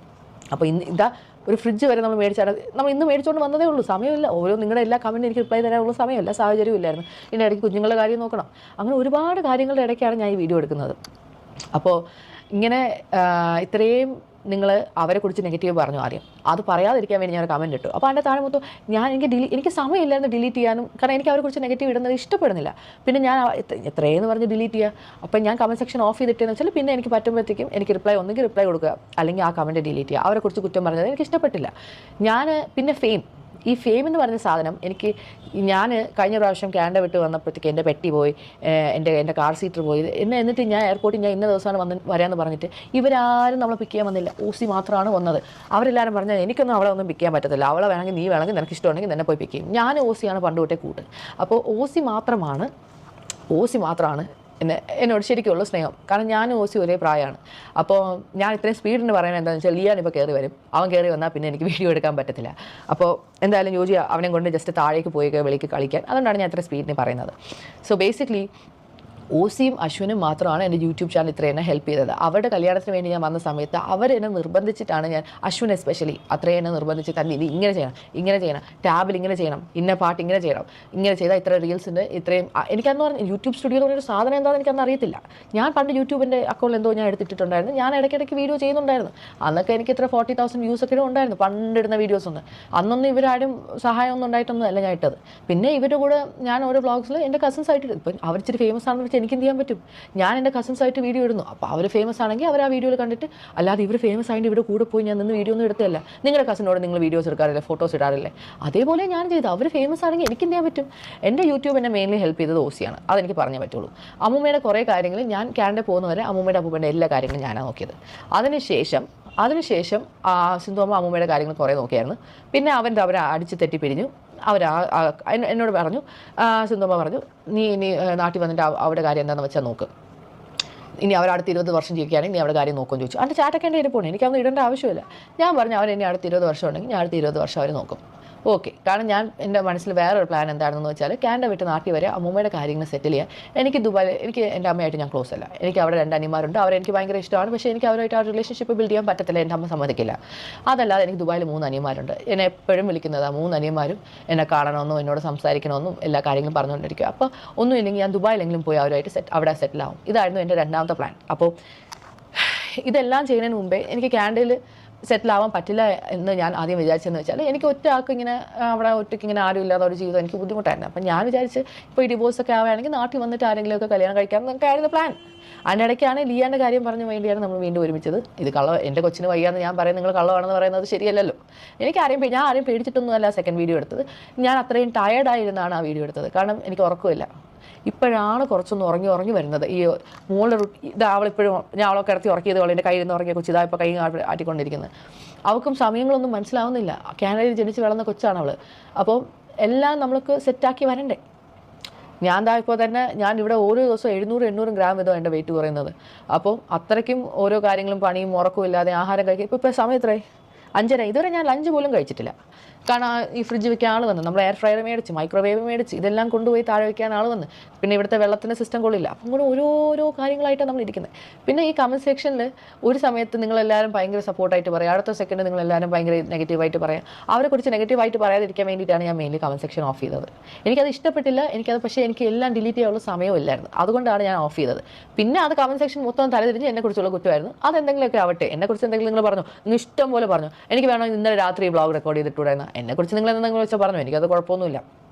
അപ്പോൾ ഇതാ ഒരു ഫ്രിഡ്ജ് വരെ നമ്മൾ ഇന്ന് മേടിച്ചുകൊണ്ട് വന്നതേ ഉള്ളൂ, സമയമില്ല. നിങ്ങളുടെ എല്ലാ കമൻറ്റും എനിക്ക് റിപ്ലൈ തരാനുള്ള സമയമില്ല, സാഹചര്യം ഇല്ലായിരുന്നു. ഇതിൻ്റെ ഇടയ്ക്ക് കുഞ്ഞുങ്ങളുടെ കാര്യം നോക്കണം, അങ്ങനെ ഒരുപാട് കാര്യങ്ങളുടെ ഇടയ്ക്കാണ് ഞാൻ ഈ വീഡിയോ എടുക്കുന്നത്. അപ്പോൾ ഇങ്ങനെ ഇത്രയും നിങ്ങൾ അവരെക്കുറിച്ച് നെഗറ്റീവ് പറഞ്ഞു ആദ്യം, അത് പറയാതിരിക്കാൻ വേണ്ടി ഞാൻ കമൻറ്റ് ഇട്ടു. അപ്പോൾ അതിൻ്റെ താഴെ മൊത്തം എനിക്ക് സമയമില്ലായിരുന്നു ഡിലീറ്റ് ചെയ്യാനും, കാരണം എനിക്ക് അവരെക്കുറിച്ച് നെഗറ്റീവ് ഇടുന്നത് ഇഷ്ടപ്പെടുന്നില്ല. പിന്നെ ഞാൻ എത്രയെന്ന് പറഞ്ഞ് ഡിലീറ്റ് ചെയ്യുക. അപ്പോൾ ഞാൻ കമൻറ്റ് സെക്ഷൻ ഓഫ് ചെയ്തിട്ടെന്ന് വെച്ചാൽ പിന്നെ എനിക്ക് പറ്റുമ്പോഴത്തേക്കും എനിക്ക് ഒന്നെങ്കിൽ റിപ്ലൈ കൊടുക്കുക, അല്ലെങ്കിൽ ആ കമൻറ്റ് ഡിലീറ്റ് ചെയ്യുക. അവരെക്കുറിച്ച് കുറ്റം പറഞ്ഞത് എനിക്ക് ഇഷ്ടപ്പെട്ടില്ല. പിന്നെ ഈ ഫെയിം എന്ന് പറഞ്ഞ സാധനം ഞാൻ കഴിഞ്ഞ പ്രാവശ്യം കാനഡ വിട്ട് വന്നപ്പോഴത്തേക്ക് എൻ്റെ പെട്ടി പോയി, എൻ്റെ കാർ സീറ്റർ പോയി. എന്നിട്ട് ഞാൻ എയർപോർട്ടിൽ ഞാൻ ഇന്ന ദിവസമാണ് വരാമെന്ന് പറഞ്ഞിട്ട് ഇവരാരും നമ്മളെ പിക്ക് ചെയ്യാൻ വന്നില്ല. ഓസി മാത്രമാണ് വന്നത്. അവരെല്ലാവരും പറഞ്ഞാൽ എനിക്കൊന്നും അവളെ ഒന്നും പിക്ക് ചെയ്യാൻ പറ്റത്തില്ല, അവളെ വേണമെങ്കിൽ നീ വേണമെങ്കിൽ നിനക്ക് ഇഷ്ടമുണ്ടെങ്കിൽ തന്നെ പോയി പിക്ക് ചെയ്യും. ഞാൻ ഓസിയാണ് പണ്ട് തൊട്ടേ കൂട്ട്. അപ്പോൾ ഓസി മാത്രമാണ് എന്നോട് ശരിക്കുള്ള സ്നേഹം. കാരണം ഞാൻ ഓസി ഒരേ പ്രായമാണ്. അപ്പോൾ ഞാൻ ഇത്രയും സ്പീഡിന് പറയുന്നത് എന്താണെന്ന് വെച്ചാൽ, ലിയാൻ ഇപ്പോൾ കയറി വരും. അവൻ കയറി വന്നാൽ പിന്നെ എനിക്ക് വീഡിയോ എടുക്കാൻ പറ്റത്തില്ല. അപ്പോൾ എന്തായാലും ജോജി അവനെ കൊണ്ട് ജസ്റ്റ് താഴേക്ക് പോയി വെളിക്ക് കളിക്കാൻ, അതുകൊണ്ടാണ് ഞാൻ ഇത്ര സ്പീഡിന് പറയുന്നത്. സോ ബേസിക്കലി ഓസിയും അശ്വിനും മാത്രമാണ് എൻ്റെ യൂട്യൂബ് ചാനൽ ഇത്രയും ഹെൽപ്പ് ചെയ്തത്. അവരുടെ കല്യാണത്തിന് വേണ്ടി ഞാൻ വന്ന സമയത്ത് അവരെന്നെ നിർബന്ധിച്ചിട്ടാണ് അശ്വിൻ എസ്പെഷ്യലി അത്രയും എന്നെ നിർബന്ധിച്ച് തന്നെ ഇത് ഇങ്ങനെ ചെയ്യണം, ടാബിൽ ഇങ്ങനെ ചെയ്യണം, ഇന്ന പാട്ട് ഇങ്ങനെ ചെയ്താൽ ഇത്ര റീൽസിൻ്റെ ഇത്രയും. എനിക്കന്ന് പറഞ്ഞാൽ യൂട്യൂബ് സ്റ്റുഡിയോ എന്ന് പറഞ്ഞൊരു സാധനം എന്താണെന്ന് എനിക്കന്ന് അറിയത്തില്ല. ഞാൻ പണ്ട് യൂട്യൂബിൻ്റെ അക്കൗണ്ടിൽ എന്തോ ഞാൻ എടുത്തിട്ടുണ്ടായിരുന്നു. ഞാൻ ഇടയ്ക്കിടയ്ക്ക് വീഡിയോ ചെയ്യുന്നുണ്ടായിരുന്നു. അന്നൊക്കെ എനിക്ക് ഇത്ര 40,000 വ്യൂസ് ഒക്കെ ഉണ്ടായിരുന്നു പണ്ടിടുന്ന വീഡിയോസ് ഒന്നും. അന്നൊന്നും ഇവരാരും സഹായമൊന്നും ഉണ്ടായിട്ടൊന്നും അല്ല ഞാൻ ഇട്ടത്. പിന്നെ ഇവരുടെ കൂടെ ഞാൻ ഓരോ വ്ളോഗ്സിൽ എൻ്റെ കസിൻസ് ആയിട്ട് ഇപ്പം അവർ ഇച്ചിരി ഫേമസ് ആണെന്ന് വെച്ചാൽ എനിക്ക് എന്ത് ചെയ്യാൻ പറ്റും? ഞാൻ എൻ്റെ കസിൻസായിട്ട് വീഡിയോ ഇടുന്നു. അപ്പോൾ അവർ ഫേമസ് ആണെങ്കിൽ അവർ ആ വീഡിയോയിൽ കണ്ടിട്ട്, അല്ലാതെ ഇവർ ഫേമസ് ആയിട്ട് ഇവിടെ കൂടെ പോയി ഞാൻ നിന്ന് വീഡിയോ ഒന്നും എടുത്തല്ല. നിങ്ങളുടെ കസിനോട് നിങ്ങൾ വീഡിയോസ് എടുക്കാറില്ലേ, ഫോട്ടോസ് ഇടാറില്ലേ? അതേപോലെ ഞാൻ ചെയ്തു. അവർ ഫേമസ് ആണെങ്കിൽ എനിക്ക് എന്ത് ചെയ്യാൻ പറ്റും? എൻ്റെ യൂട്യൂബ് എന്നെ മെയിൻലി ഹെൽപ്പ് ചെയ്തത് ഓസിയാണ്, അതെനിക്ക് പറഞ്ഞേ പറ്റുള്ളൂ. അമ്മൂമ്മയുടെ കുറേ കാര്യങ്ങൾ ഞാൻ കാനഡ പോകുന്നവരെ അമ്മൂമ്മയുടെ എല്ലാ കാര്യങ്ങളും ഞാനാണ് നോക്കിയത്. അതിനുശേഷം അമ്മൂമ്മയുടെ കാര്യങ്ങൾ കുറേ നോക്കിയായിരുന്നു. പിന്നെ അവരെ അടിച്ച് തെറ്റി പിരിഞ്ഞു. എന്നോട് പറഞ്ഞു, സിന്ധുമ്മ പറഞ്ഞു, നീ ഇനി നാട്ടിൽ വന്നിട്ട് അവിടെ കാര്യം എന്താണെന്ന് വെച്ചാൽ നോക്ക്, ഇനി അവരടുത്ത് 20 വർഷം ജീവിക്കുകയാണെങ്കിൽ നീ അവിടെ കാര്യം നോക്കുമെന്ന് ചോദിച്ചു. അതിൻ്റെ ചാറ്റൊക്കെ എൻ്റെ ഇരിപ്പുണ്ട്, എനിക്കതൊന്നും ഇടേണ്ട ആവശ്യമില്ല. ഞാൻ പറഞ്ഞു അവരെന്നെ അടുത്ത് 20 വർഷം ഉണ്ടെങ്കിൽ ഞാൻ അടുത്ത് 20 വർഷം അവർ നോക്കും. ഓക്കെ. കാരണം എൻ്റെ മനസ്സിൽ വേറൊരു പ്ലാൻ എന്താണെന്ന് വെച്ചാൽ, കാനഡ വിട്ട് നാട്ടിൽ വരെ അമ്മൂമ്മയുടെ കാര്യങ്ങൾ സെറ്റിൽ ചെയ്യാൻ. എനിക്ക് എൻ്റെ അമ്മയായിട്ട് ഞാൻ ക്ലോസ് അല്ല. എനിക്ക് അവിടെ 2 അനിയന്മാരുണ്ട്, അവരെനിക്ക് ഭയങ്കര ഇഷ്ടമാണ്. പക്ഷേ എനിക്ക് അവരുമായിട്ട് ആ റിലേഷൻഷിപ്പ് ബിൽഡ് ചെയ്യാൻ പറ്റത്തില്ല, എൻ്റെ അമ്മ സമ്മതിക്കില്ല. അതല്ലാതെ എനിക്ക് ദുബായിൽ 3 അനിയന്മാരുണ്ട്. എന്നെ എപ്പോഴും വിളിക്കുന്നത് ആ 3 അനിയന്മാരും എന്നെ കാണണമെന്നും എന്നോട് സംസാരിക്കണമെന്നും എല്ലാ കാര്യങ്ങളും പറഞ്ഞുകൊണ്ടിരിക്കും. അപ്പോൾ ഒന്നുമില്ലെങ്കിൽ ഞാൻ ദുബായിലെങ്കിലും പോയി അവരുമായിട്ട് അവിടെ സെറ്റിലാവും. ഇതായിരുന്നു എൻ്റെ 2ാമത്തെ പ്ലാൻ. അപ്പോൾ ഇതെല്ലാം ചെയ്യുന്നതിന് മുമ്പേ എനിക്ക് കാനഡയിൽ സെറ്റിലാവാൻ പറ്റില്ല എന്ന് ഞാൻ ആദ്യം വിചാരിച്ചതെന്ന് വെച്ചാൽ, എനിക്ക് ഒറ്റയാൾക്ക് അവിടെ ഒറ്റയ്ക്ക് ആരും ഇല്ലാതെ ഒരു ജീവിതം എനിക്ക് ബുദ്ധിമുട്ടായിരുന്നു. അപ്പം ഞാൻ വിചാരിച്ച് ഇപ്പോൾ ഈ ഡിവോഴ്സൊക്കെ ആവുകയാണെങ്കിൽ നാട്ടിൽ വന്നിട്ട് ആരെങ്കിലുമൊക്കെ കല്യാണം കഴിക്കാമെന്നൊക്കെ ആയിരുന്നു പ്ലാൻ. അതിൻ്റെ ഇടയ്ക്കാണ് ലിയാൻ്റെ കാര്യം പറഞ്ഞ് വേണ്ടിയാണ് നമ്മൾ വീണ്ടും ഒരുമിച്ചത്. ഇത് എൻ്റെ കൊച്ചിന് വയ്യാന്ന് ഞാൻ പറയും, നിങ്ങൾ കള്ളമാണെന്ന് പറയുന്നത് ശരിയല്ലല്ലോ. ഞാൻ ആരെയും പേടിച്ചിട്ടൊന്നുമല്ല സെക്കൻഡ് വീഡിയോ എടുത്തത്. ഞാൻ അത്രയും ടയേർഡായിരുന്നാണ് ആ വീഡിയോ എടുത്തത്. കാരണം എനിക്ക് ഉറക്കമില്ല. ഇപ്പോഴാണ് കുറച്ചൊന്ന് ഉറങ്ങി വരുന്നത്. ഈ മോളുടെ അവളിപ്പോഴും ഞാൻ അവളൊക്കെ ഇടത്തി ഉറക്കിയത് പോലെ എൻ്റെ കയ്യിൽ നിന്ന് ഉറങ്ങിയ കൊച്ചു ഇതായപ്പോൾ കൈ ആട്ടിക്കൊണ്ടിരിക്കുന്നത്. അവൾക്കും സമയങ്ങളൊന്നും മനസ്സിലാവുന്നില്ല. കാനഡയിൽ ജനിച്ച് വളർന്ന കൊച്ചാണ് അവൾ. അപ്പോൾ എല്ലാം നമ്മൾക്ക് സെറ്റാക്കി വരണ്ടേ. ഞാൻ ഇപ്പോൾ തന്നെ ഞാൻ ഇവിടെ ഓരോ ദിവസവും 700-800 ഗ്രാം വീതം എൻ്റെ വെയിറ്റ് കുറയുന്നത്. അപ്പോൾ അത്രയ്ക്കും ഓരോ കാര്യങ്ങളും പണിയും ഉറക്കവും ഇല്ലാതെ ആഹാരം കഴിക്കുക. ഇപ്പോൾ സമയം എത്രയായി? 5:30. ഇതുവരെ ഞാൻ ലഞ്ച് പോലും കഴിച്ചിട്ടില്ല. കാരണം ഈ ഫ്രിഡ്ജ് വെക്കാൻ ആൾ വന്നു, നമ്മൾ എയർ ഫ്രയർ മേടിച്ച്, മൈക്രോവേവ് മേടിച്ച്, ഇതെല്ലാം കൊണ്ടുപോയി താഴെ വയ്ക്കാൻ ആൾ വന്ന്. പിന്നെ ഇവിടുത്തെ വെള്ളത്തിൻ്റെ സിസ്റ്റം കൊള്ളില്ല. അപ്പം കൂടെ ഓരോരോ കാര്യങ്ങളായിട്ടാണ് നമ്മൾ ഇരിക്കുന്നത്. പിന്നെ ഈ കമൻറ്റ് സെക്ഷനിൽ ഒരു സമയത്ത് നിങ്ങളെല്ലാവരും ഭയങ്കര സപ്പോർട്ടായിട്ട് പറയുക, അടുത്ത സെക്കൻഡ് നിങ്ങളെല്ലാവരും ഭയങ്കര നെഗറ്റീവായിട്ട് പറയാം. അവരെക്കുറിച്ച് നെഗറ്റീവായിട്ട് പറയാതിരിക്കാൻ വേണ്ടിയിട്ടാണ് ഞാൻ മെയിൻലി കമൻറ്റ് സെക്ഷൻ ഓഫ് ചെയ്തത്. എനിക്കത് ഇഷ്ടപ്പെട്ടില്ല. പക്ഷേ എനിക്ക് എല്ലാം ഡിലീറ്റ് ചെയ്യാനുള്ള സമയമില്ലായിരുന്നു. അതുകൊണ്ടാണ് ഞാൻ ഓഫ് ചെയ്തത്. പിന്നെ അത് കമൻറ്റ് സെക്ഷൻ മൊത്തം തലതിരിഞ്ഞ് എന്നെക്കുറിച്ചുള്ള കുറ്റമായിരുന്നു. അതെന്തെങ്കിലുമൊക്കെ ആവട്ടെ. എന്നെക്കുറിച്ച് എന്തെങ്കിലും നിങ്ങൾ പറഞ്ഞു, നിങ്ങൾ ഇഷ്ടം പോലെ പറഞ്ഞു. എനിക്ക് വേണം ഇന്നലെ രാത്രി വ്ളോഗ് റെക്കോർഡ് ചെയ്തിട്ടുണ്ടായിരുന്നു. എന്നെക്കുറിച്ച് നിങ്ങൾ എന്തെങ്കിലും വെച്ചാൽ പറഞ്ഞു, എനിക്കത് കുഴപ്പമൊന്നുമില്ല.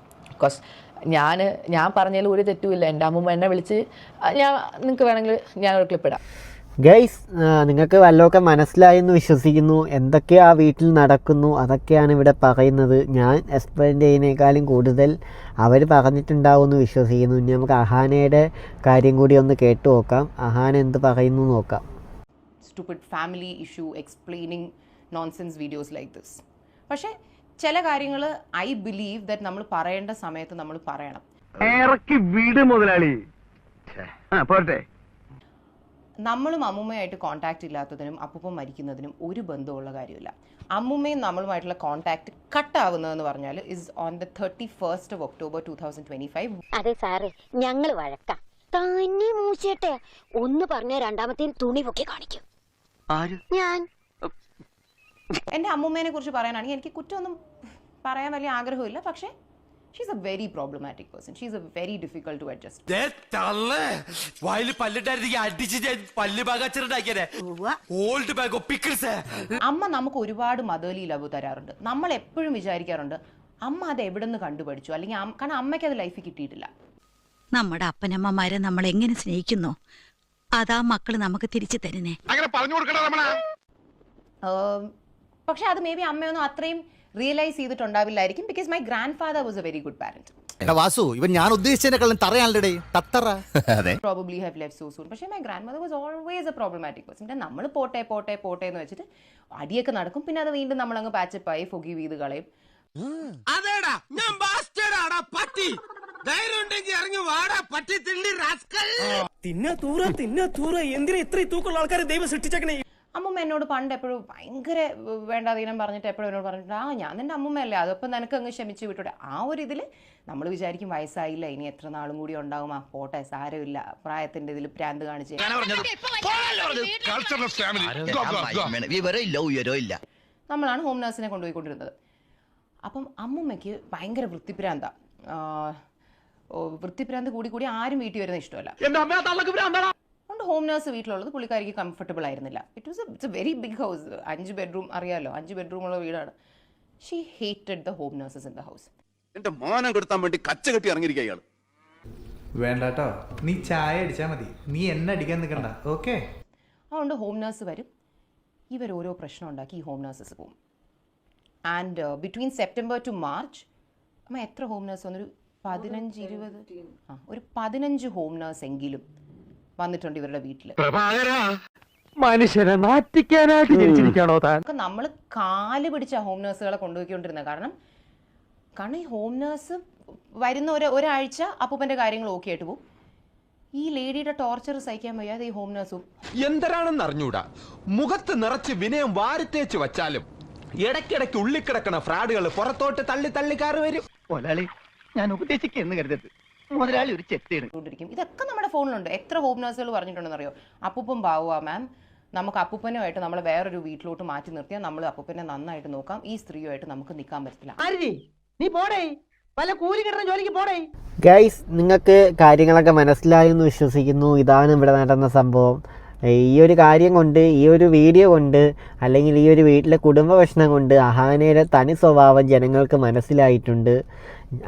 ബിക്കോസ് ഞാൻ പറഞ്ഞതിൽ ഒരു തെറ്റുമില്ല. എൻ്റെ അമ്മൂമ്മ എന്നെ വിളിച്ച് നിങ്ങൾക്ക് വേണമെങ്കിൽ ഞാനൊരു ക്ലിപ്പ് ഇടാം. ഗൈസ്, നിങ്ങൾക്ക് വല്ലതൊക്കെ മനസ്സിലായെന്ന് വിശ്വസിക്കുന്നു. എന്തൊക്കെ ആ വീട്ടിൽ നടക്കുന്നു അതൊക്കെയാണ് ഇവിടെ പറയുന്നത്. ഞാൻ എക്സ്പ്ലെയിൻ ചെയ്യുന്നതിനേക്കാളും കൂടുതൽ അവർ പറഞ്ഞിട്ടുണ്ടാവുമെന്ന് വിശ്വസിക്കുന്നു. ഇനി നമുക്ക് അഹാനയുടെ കാര്യം കൂടി ഒന്ന് കേട്ടു നോക്കാം. അഹാന എന്ത് പറയുന്നു നോക്കാം. stupid family issue explaining nonsense videos like this. പക്ഷേ ചില കാര്യങ്ങൾ ഐ ബിലീവ് ദാറ്റ് നമ്മൾ പറയേണ്ട സമയത്ത് നമ്മൾ പറയണം. ഇറക്കി വീട് മുതലാളി. പോട്ടെ. നമ്മളും അമ്മുമ്മയായിട്ട് കോൺടാക്റ്റ് ഇല്ലാത്തതിനും അപ്പൂപ്പൻ മരിക്കുന്നതിനും ഒരു ബന്ധമുള്ള കാര്യമില്ല. അമ്മുമ്മയും നമ്മളുമായിട്ടുള്ള കോൺടാക്ട് കട്ടാവുന്നതെന്ന് പറഞ്ഞാൽ is on the 31st of October 2025. അതെ സാറേ, ഞങ്ങൾ വഴക്കാം. തന്നെ മൂച്ചേട്ടെ ഒന്ന് പറഞ്ഞ രണ്ടാമത്തെ തുണി പൊക്കി കാണിക്കും. ഞാൻ എൻ്റെ അമ്മുമ്മേനെ കുറിച്ച് പറയാനാണെങ്കിൽ എനിക്ക് കുറ്റമൊന്നും പറയാൻ വലിയ ആഗ്രഹമില്ല. പക്ഷേ she's a very problematic person. She's a very difficult to adjust. അമ്മ നമുക്ക് ഒരുപാട് മദർലി ലവ് തരാറുണ്ട്. നമ്മൾ എപ്പോഴും വിചാരിക്കാറുണ്ട് അമ്മ അത് എവിടെ നിന്ന് കണ്ടുപഠിച്ചു, അല്ലെങ്കിൽ കാരണം അമ്മയ്ക്ക് അത് ലൈഫിൽ കിട്ടിയിട്ടില്ല. നമ്മുടെ അപ്പനമ്മമാരെ നമ്മൾ എങ്ങനെ സ്നേഹിക്കുന്നു അതാ മക്കള് നമുക്ക് തിരിച്ചു തരുന്നേ. പക്ഷെ അത് മേ ബി അമ്മയൊന്നും അത്രയും റിയലൈസ് ചെയ്തിട്ടുണ്ടാവില്ലായിരിക്കും. Because my grandfather was a very good parent. Vasu, ഇവൻ ഞാൻ ഉദ്ദേശിച്ചതിനെക്കാളും തറയാണല്ലേ തത്തറ. Probably have left so soon. പക്ഷേ my grandmother was always a problematic person. നമ്മൾ പോട്ടെ പോട്ടെ പോട്ടെ എന്ന് വെച്ചിട്ട് അടിയൊക്കെ നടക്കും. പിന്നെ അത് വീണ്ടും നമ്മളങ്ങ് പാച്ചപ്പായി ഫൊഗീവ് ചെയ്ത് കളയും. അതേടാ, ഞാൻ ബാസ്റ്റേഡാടാ പട്ടി. ധൈര്യം ഉണ്ടെങ്കിൽ ഇറങ്ങി വാടാ പട്ടി തിള്ളി റാസ്കൽ. തിന്ന തൂറ എന്തിനാ ഇത്രയും തൂക്കമുള്ള ആൾക്കാരെ ദൈവം സൃഷ്ടിച്ചേക്കണേ. അമ്മൂമ്മ എന്നോട് പണ്ട് എപ്പോഴും ഭയങ്കര വേണ്ടാതീനം പറഞ്ഞിട്ട് എപ്പോഴും എന്നോട് പറഞ്ഞിട്ട് ഞാൻ നിന്റെ അമ്മൂമ്മയല്ലേ, അതൊപ്പം നിനക്ക് അങ്ങ് ക്ഷമിച്ച് വിട്ടൂടെ. ആ ഒരു ഇതിൽ നമ്മൾ വിചാരിക്കും വയസ്സായില്ല, ഇനി എത്ര നാളും കൂടി ഉണ്ടാവും, പോട്ടെ സാരമില്ല, പ്രായത്തിന്റെ ഇതിൽ പ്രാന്ത് കാണിച്ച്. നമ്മളാണ് ഹോം നഴ്സിനെ കൊണ്ടുപോയിക്കൊണ്ടിരുന്നത്. അപ്പം അമ്മൂമ്മയ്ക്ക് ഭയങ്കര വൃത്തിപ്രാന്ത. വൃത്തിപ്രാന്ത് കൂടി ആരും വീട്ടിൽ വരുന്ന ഇഷ്ടമല്ല. അതുകൊണ്ട് ഹോം നഴ്സ് വീട്ടിലുള്ളത് പുള്ളിക്കാരിക്ക് കംഫർട്ടബിൾ ആയിരുന്നില്ല. It's a very big house. 5 bedroom, അറിയാലോ, 5 ബെഡ്റൂമുള്ള വീടാണ്. She hated the home nurses in the house. എന്റെ മാനം കെടുത്താൻ വേണ്ടി കച്ച കെട്ടി ഇറങ്ങിയിരിക്കുക ഇയാൾ. വേണ്ടാട്ടോ, നീ ചായ അടിച്ചാൽ മതി, നീ എന്നെ അടിക്കാൻ നിൽക്കണ്ട. ഓക്കെ. അതുകൊണ്ട് ഹോം നഴ്സ് വരും, ഇവർ ഓരോ പ്രശ്നം ഉണ്ടാക്കി ഈ ഹോം നഴ്സസ് പോകും. And between September to March അമ്മ എത്ര ഹോം നഴ്സ് വന്നൊരു 15 ഹോം നഴ്സ് എങ്കിലും വന്നിട്ടുണ്ട് ഇവരുടെ വീട്ടില്. മനുഷ്യനെ നാറ്റിക്കാനായിട്ട് ജനിച്ചിരിക്കണോ താൻ? നമ്മൾ കാല് പിടിച്ച ഹോം നഴ്സുകളെ കൊണ്ടുപോയിക്കൊണ്ടിരുന്നത്. കാരണം ഈ ഹോം നഴ്സ് വരുന്ന ഒരാഴ്ച അപ്പൂപ്പന്റെ കാര്യങ്ങൾ ഓക്കെ ആയിട്ട് പോകും. ഈ ലേഡിയുടെ ടോർച്ചർ സഹിക്കാൻ വയ്യാതെ ഈ ഹോം നഴ്സും എന്തരാണെന്ന് അറിഞ്ഞൂടാ, മുഖത്ത് നിറച്ച് വിനയം വാരിത്തേച്ച് വച്ചാലും ഇടയ്ക്കിടയ്ക്ക് ഉള്ളിക്കിടക്കണ ഫ്രാഡുകൾ പുറത്തോട്ട് തള്ളിക്കാറ് വരും. മുതലാളി, ഞാൻ ഉപദേശിക്കുന്നു കരുതരുത്, മുതലാളി ഒരു ചെത്തിയാണ്. ഇതൊക്കെ നമ്മുടെ ഫോണിലുണ്ട്. എത്ര ഹോം നഴ്സുകൾ പറഞ്ഞിട്ടുണ്ടെന്ന് അറിയോ? അപ്പൂപ്പൻ പാവുക മാം, നമുക്ക് അപ്പൂപ്പനുമായിട്ട് നമ്മളെ വേറൊരു വീട്ടിലോട്ട് മാറ്റി നിർത്തിയാൽ നമ്മൾ അപ്പൂപ്പനെ നന്നായിട്ട് നോക്കാം, ഈ സ്ത്രീയുമായിട്ട് നമുക്ക് നിൽക്കാൻ പറ്റില്ല. നീ പോടേ, വല്ല കൂലി കിട്ടുന്ന ജോലിക്ക് പോടേ. ഗൈസ്, നിങ്ങൾക്ക് കാര്യങ്ങളൊക്കെ മനസ്സിലായെന്ന് വിശ്വസിക്കുന്നു. ഇതാണ് ഇവിടെ നടന്ന സംഭവം. ഈ ഒരു കാര്യം കൊണ്ട്, ഈ ഒരു വീഡിയോ കൊണ്ട്, അല്ലെങ്കിൽ ഈ ഒരു വീട്ടിലെ കുടുംബ പ്രശ്നം കൊണ്ട് അഹാനയുടെ തനി സ്വഭാവം ജനങ്ങൾക്ക് മനസ്സിലായിട്ടുണ്ട്.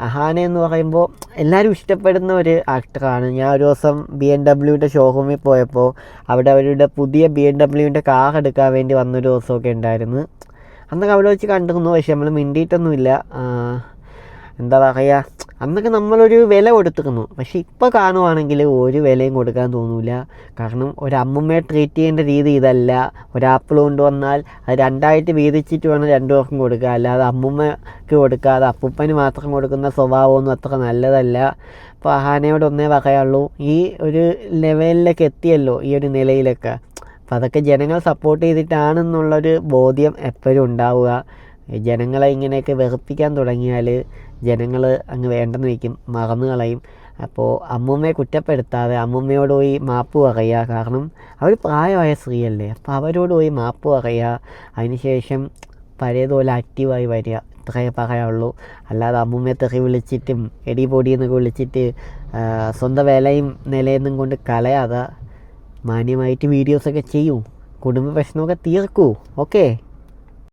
അഹാന എന്ന് പറയുമ്പോൾ എല്ലാവരും ഇഷ്ടപ്പെടുന്ന ഒരു ആക്ടറാണ്. ഞാൻ ഒരു ദിവസം BMW ഷോറൂമിൽ പോയപ്പോൾ അവിടെ അവരുടെ പുതിയ BMW കാർ എടുക്കാൻ വേണ്ടി വന്നൊരു ദിവസമൊക്കെ ഉണ്ടായിരുന്നു. അന്നൊക്കെ അവിടെ വെച്ച് കണ്ടിരുന്നു. പക്ഷെ നമ്മൾ മിണ്ടിയിട്ടൊന്നുമില്ല. എന്താ പറയുക, അന്നൊക്കെ നമ്മളൊരു വില കൊടുത്തിരുന്നു. പക്ഷെ ഇപ്പോൾ കാണുവാണെങ്കിൽ ഒരു വിലയും കൊടുക്കാൻ തോന്നില്ല. കാരണം ഒരമ്മൂമ്മയെ ട്രീറ്റ് ചെയ്യേണ്ട രീതി ഇതല്ല. ഒരാപ്പിൾ കൊണ്ടുവന്നാൽ അത് 2ആയിട്ട് വീതിച്ചിട്ട് വേണം 2 പേർക്കും കൊടുക്കുക. അല്ലാതെ അമ്മൂമ്മയ്ക്ക് കൊടുക്കാതെ അപ്പൂപ്പന് മാത്രം കൊടുക്കുന്ന സ്വഭാവമൊന്നും അത്ര നല്ലതല്ല. അപ്പോൾ അഹാനയോട് ഒന്നേ പറയാനുള്ളൂ, ഈ ഒരു ലെവലിലേക്ക് എത്തിയല്ലോ, ഈ ഒരു നിലയിലൊക്കെ. അപ്പോൾ അതൊക്കെ ജനങ്ങൾ സപ്പോർട്ട് ചെയ്തിട്ടാണെന്നുള്ളൊരു ബോധ്യം എപ്പോഴും ഉണ്ടാവുക. ജനങ്ങളെ ഇങ്ങനെയൊക്കെ വെറുപ്പിക്കാൻ തുടങ്ങിയാൽ ജനങ്ങൾ അങ്ങ് വേണ്ടെന്ന് വയ്ക്കും, മറന്നു കളയും. അപ്പോൾ അമ്മൂമ്മയെ കുറ്റപ്പെടുത്താതെ അമ്മൂമ്മയോട് പോയി മാപ്പ് പറയുക. കാരണം അവർ പ്രായമായ സ്ത്രീയല്ലേ, അപ്പോൾ അവരോട് പോയി മാപ്പ് പറയുക. അതിനുശേഷം പഴയതുപോലെ ആക്റ്റീവായി വരിക. ഇത്രയേ പറയാനുള്ളൂ. അല്ലാതെ അമ്മൂമ്മയെ തെറി വിളിച്ചിട്ടും എടി പൊടി എന്നൊക്കെ വിളിച്ചിട്ട് സ്വന്തം വിലയും നിലയൊന്നും കൊണ്ട് കളയാതെ മാന്യമായിട്ട് വീഡിയോസൊക്കെ ചെയ്യൂ, കുടുംബ പ്രശ്നമൊക്കെ തീർക്കൂ. ഓക്കെ.